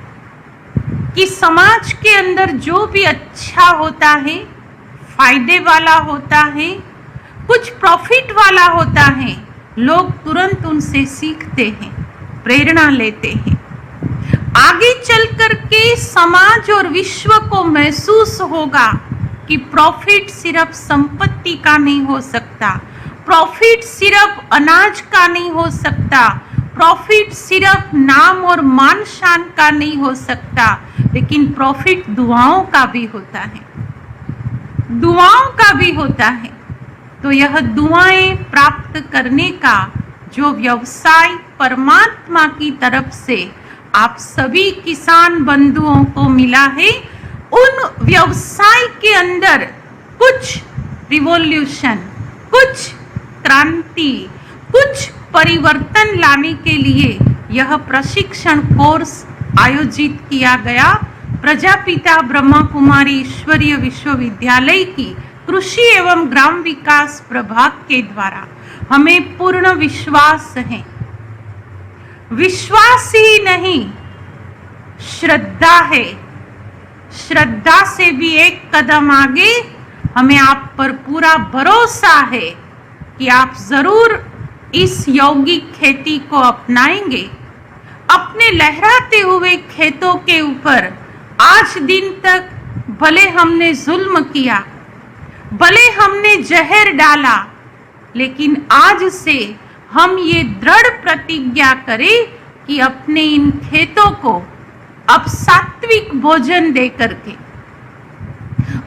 कि समाज के अंदर जो भी अच्छा होता है, फायदे वाला होता है, कुछ प्रॉफिट वाला होता है, लोग तुरंत उनसे सीखते हैं, प्रेरणा लेते हैं। आगे चलकर के समाज और विश्व को महसूस होगा कि प्रॉफिट सिर्फ संपत्ति का नहीं हो सकता, प्रॉफिट सिर्फ अनाज का नहीं हो सकता, प्रॉफिट सिर्फ नाम और मान शान का नहीं हो सकता, लेकिन प्रॉफिट दुआओं का भी होता है, दुआओं का भी होता है। तो यह दुआएं प्राप्त करने का जो व्यवसाय परमात्मा की तरफ से आप सभी किसान बंधुओं को मिला है, उन व्यवसाय के अंदर कुछ रिवॉल्यूशन, कुछ क्रांति, कुछ परिवर्तन लाने के लिए यह प्रशिक्षण कोर्स आयोजित किया गया प्रजापिता ब्रह्मा कुमारी ईश्वरीय विश्वविद्यालय की कृषि एवं ग्राम विकास प्रभाग के द्वारा। हमें पूर्ण विश्वास है, विश्वास ही नहीं श्रद्धा है, श्रद्धा से भी एक कदम आगे हमें आप पर पूरा भरोसा है कि आप जरूर इस यौगिक खेती को अपनाएंगे। अपने लहराते हुए खेतों के ऊपर आज दिन तक भले हमने जुल्म किया, भले हमने जहर डाला, लेकिन आज से हम ये दृढ़ प्रतिज्ञा करें कि अपने इन खेतों को अब सात्विक भोजन दे करके,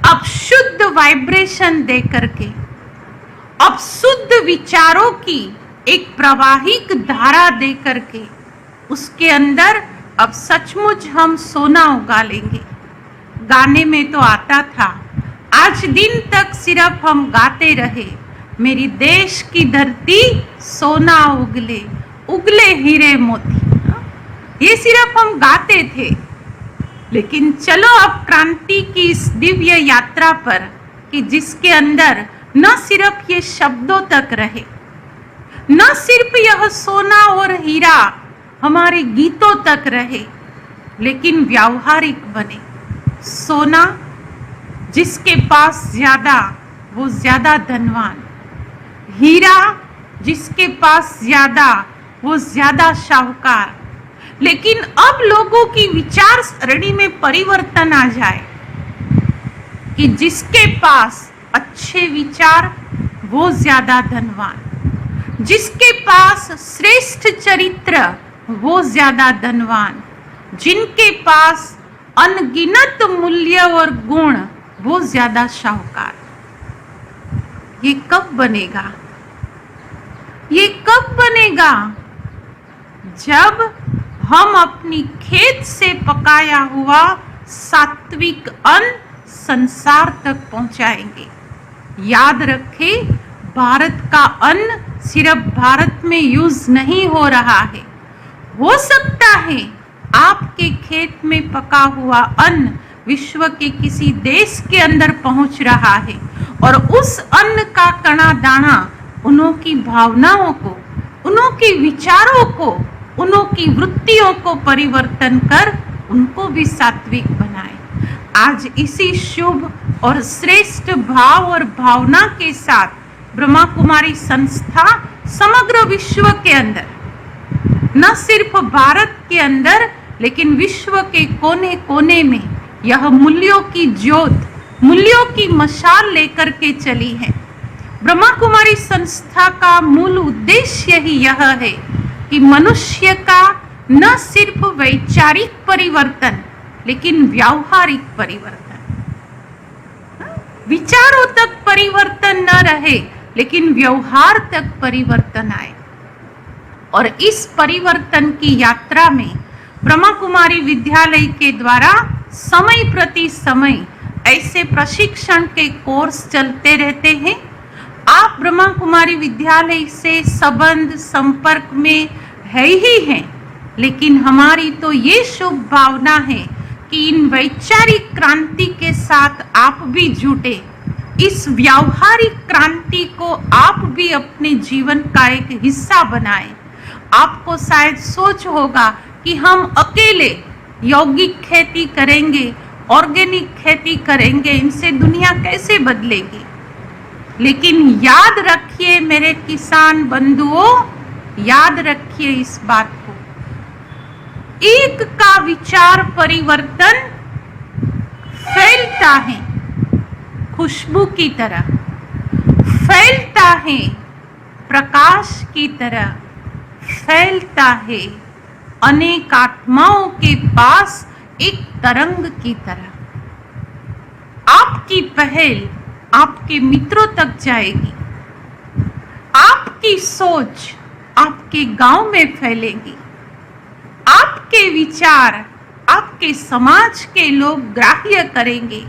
अब शुद्ध वाइब्रेशन दे करके, अब शुद्ध विचारों की एक प्रवाहिक धारा दे करके उसके अंदर अब सचमुच हम सोना उगा लेंगे। गाने में तो आता था, आज दिन तक सिर्फ हम गाते रहे, मेरी देश की धरती सोना उगले, उगले हीरे मोती। ये सिर्फ हम गाते थे, लेकिन चलो अब क्रांति की इस दिव्य यात्रा पर कि जिसके अंदर न सिर्फ ये शब्दों तक रहे, न सिर्फ यह सोना और हीरा हमारे गीतों तक रहे, लेकिन व्यावहारिक बने। सोना जिसके पास ज्यादा वो ज्यादा धनवान, हीरा जिसके पास ज्यादा वो ज्यादा शाहूकार। लेकिन अब लोगों की विचार सरणी में परिवर्तन आ जाए कि जिसके पास अच्छे विचार वो ज्यादा धनवान, जिसके पास श्रेष्ठ चरित्र वो ज्यादा धनवान, जिनके पास अनगिनत मूल्य और गुण वो ज्यादा शाहूकार। ये कब बनेगा? ये कब बनेगा? जब हम अपनी खेत से पकाया हुआ सात्विक अन्न संसार तक पहुंचाएंगे। याद रखें, भारत का अन्न सिर्फ भारत में यूज नहीं हो रहा है। हो सकता है आपके खेत में पका हुआ अन्न विश्व के किसी देश के अंदर पहुंच रहा है और उस अन्न का कणा दाना उन्हों की भावनाओं को, उन्हों के विचारों को, उन्हों की वृत्तियों को परिवर्तन कर उनको भी सात्विक बनाए। आज इसी शुभ और श्रेष्ठ भाव और भावना के साथ ब्रह्मा कुमारी संस्था समग्र विश्व के अंदर, न सिर्फ भारत के अंदर लेकिन विश्व के कोने कोने में यह मूल्यों की ज्योत, मूल्यों की मशाल लेकर के चली है। ब्रह्मा कुमारी संस्था का मूल उद्देश्य ही यह है कि मनुष्य का न सिर्फ वैचारिक परिवर्तन लेकिन व्यावहारिक परिवर्तन, विचारों तक परिवर्तन न रहे लेकिन व्यवहार तक परिवर्तन आए। और इस परिवर्तन की यात्रा में ब्रह्मा कुमारी विद्यालय के द्वारा समय प्रति समय ऐसे प्रशिक्षण के कोर्स चलते रहते हैं। आप ब्रह्मा कुमारी विद्यालय से संबंध संपर्क में है ही हैं, लेकिन हमारी तो ये शुभ भावना है कि इन वैचारिक क्रांति के साथ आप भी जुटे, इस व्यावहारिक क्रांति को आप भी अपने जीवन का एक हिस्सा बनाएं। आपको शायद सोच होगा कि हम अकेले यौगिक खेती करेंगे, ऑर्गेनिक खेती करेंगे, इनसे दुनिया कैसे बदलेगी। लेकिन याद रखिए मेरे किसान बंधुओं, याद रखिए इस बात को, एक का विचार परिवर्तन फैलता है खुशबू की तरह, फैलता है प्रकाश की तरह, फैलता है अनेक आत्माओं के पास एक तरंग की तरह। आपकी पहल आपके मित्रों तक जाएगी, आपकी सोच आपके गांव में फैलेगी, आपके विचार आपके समाज के लोग ग्राह्य करेंगे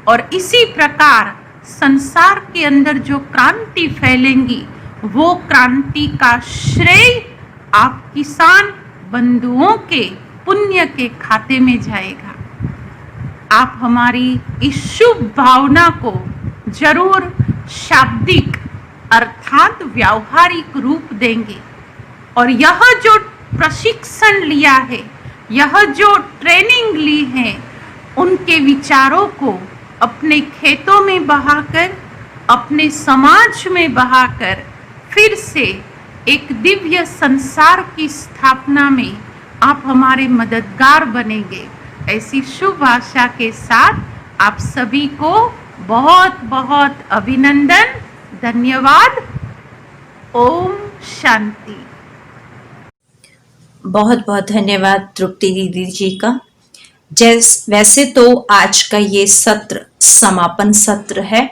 और इसी प्रकार संसार के अंदर जो क्रांति फैलेंगी वो क्रांति का श्रेय आप किसान बंधुओं के पुण्य के खाते में जाएगा। आप हमारी इस शुभ भावना को जरूर शाब्दिक अर्थात व्यावहारिक रूप देंगे और यह जो प्रशिक्षण लिया है, यह जो ट्रेनिंग ली है, उनके विचारों को अपने खेतों में बहाकर, अपने समाज में बहाकर फिर से एक दिव्य संसार की स्थापना में आप हमारे मददगार बनेंगे। ऐसी शुभ आशा के साथ आप सभी को बहुत बहुत अभिनंदन, धन्यवाद। ओम शांति। बहुत बहुत धन्यवाद तृप्ति दीदी जी का। वैसे तो आज का ये सत्र समापन सत्र है,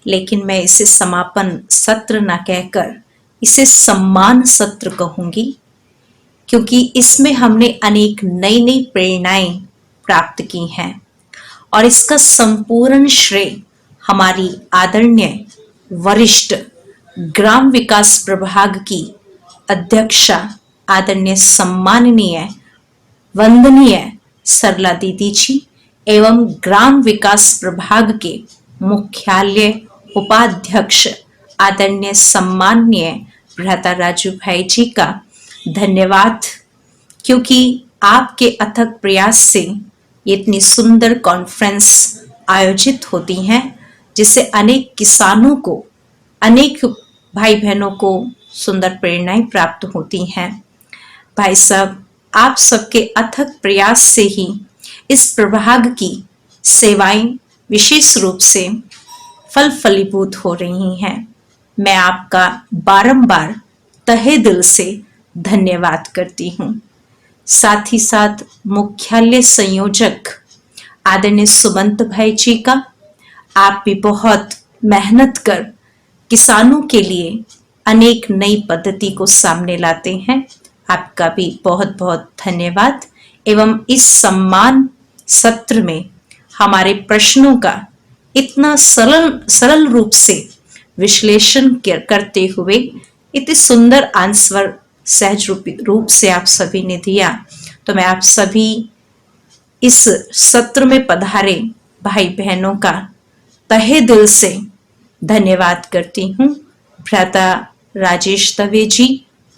लेकिन मैं इसे समापन सत्र ना कहकर इसे सम्मान सत्र कहूंगी, क्योंकि इसमें हमने अनेक नई नई प्रेरणाएं प्राप्त की हैं और इसका संपूर्ण श्रेय हमारी आदरणीय वरिष्ठ ग्राम विकास प्रभाग की अध्यक्षा आदरणीय सम्माननीय वंदनीय सरला दीदी जी एवं ग्राम विकास प्रभाग के मुख्यालय उपाध्यक्ष आदरणीय सम्माननीय भ्राता राजू भाई जी का धन्यवाद, क्योंकि आपके अथक प्रयास से इतनी सुंदर कॉन्फ्रेंस आयोजित होती हैं, जिससे अनेक किसानों को, अनेक भाई बहनों को सुंदर प्रेरणाएं प्राप्त होती हैं। भाई साहब, आप सबके अथक प्रयास से ही इस प्रभाग की सेवाएं विशेष रूप से फल फलीभूत हो रही हैं। मैं आपका बारंबार तहे दिल से धन्यवाद करती हूँ। साथ ही साथ मुख्यालय संयोजक आदरणीय सुमंत भाई जी का, आप भी बहुत मेहनत कर किसानों के लिए अनेक नई पद्धति को सामने लाते हैं। आपका भी बहुत बहुत धन्यवाद। एवं इस सम्मान सत्र में हमारे प्रश्नों का इतना सरल रूप से विश्लेषण करते हुए इतने सुंदर आंसर सहज रूप से आप सभी ने दिया, तो मैं आप सभी इस सत्र में पधारे भाई बहनों का तहे दिल से धन्यवाद करती हूँ। भ्राता राजेश दवे जी,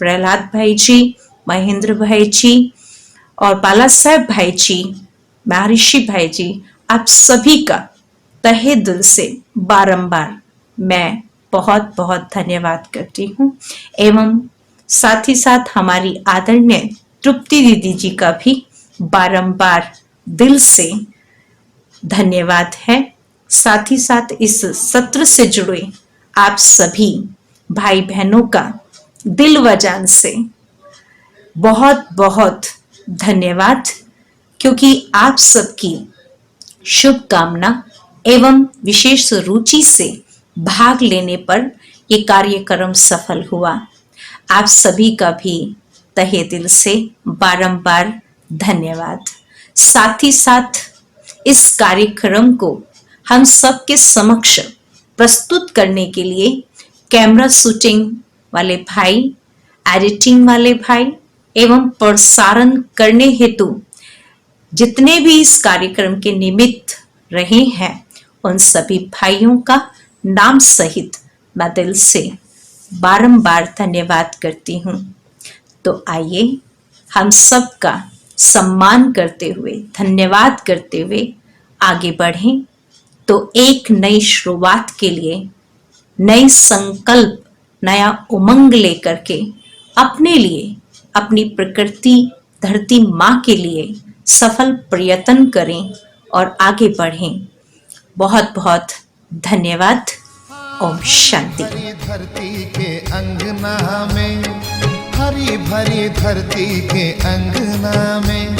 प्रहलाद भाई जी, महेंद्र भाई जी और बाला साहब भाई जी, महर्षि भाई जी, आप सभी का तहे दिल से बारंबार मैं बहुत बहुत धन्यवाद करती हूँ। एवं साथ ही साथ हमारी आदरणीय तृप्ति दीदी जी का भी बारंबार दिल से धन्यवाद है। साथ ही साथ इस सत्र से जुड़े आप सभी भाई बहनों का दिल व जान से बहुत बहुत धन्यवाद, क्योंकि आप सबकी शुभकामना एवं विशेष रुचि से भाग लेने पर ये कार्यक्रम सफल हुआ। आप सभी का भी तहे दिल से बारंबार धन्यवाद। साथ ही साथ इस कार्यक्रम को हम सबके समक्ष प्रस्तुत करने के लिए कैमरा शूटिंग वाले भाई, एडिटिंग वाले भाई एवं प्रसारण करने हेतु जितने भी इस कार्यक्रम के निमित्त रहे हैं, उन सभी भाइयों का नाम सहित मैं दिल से बारंबार धन्यवाद करती हूँ। तो आइए हम सबका सम्मान करते हुए, धन्यवाद करते हुए आगे बढ़ें। तो एक नई शुरुआत के लिए नई संकल्प, नया उमंग लेकर के अपने लिए, अपनी प्रकृति धरती माँ के लिए सफल प्रयत्न करें और आगे बढ़ें। बहुत बहुत धन्यवाद। ओम शांति। हरी धरती के अंगना में, हरी भरी धरती के अंगना में,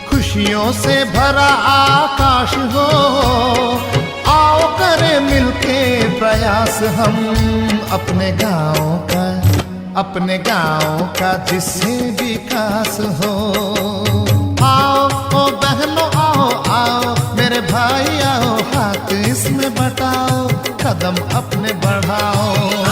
खुशियों से भरा आकाश हो, आओ करें मिलके प्रयास हम अपने गाँव का जिससे विकास हो। आओ ओ बहनों आओ आओ, मेरे भाई आओ, हाथ इसमें बटाओ, कदम अपने बढ़ाओ।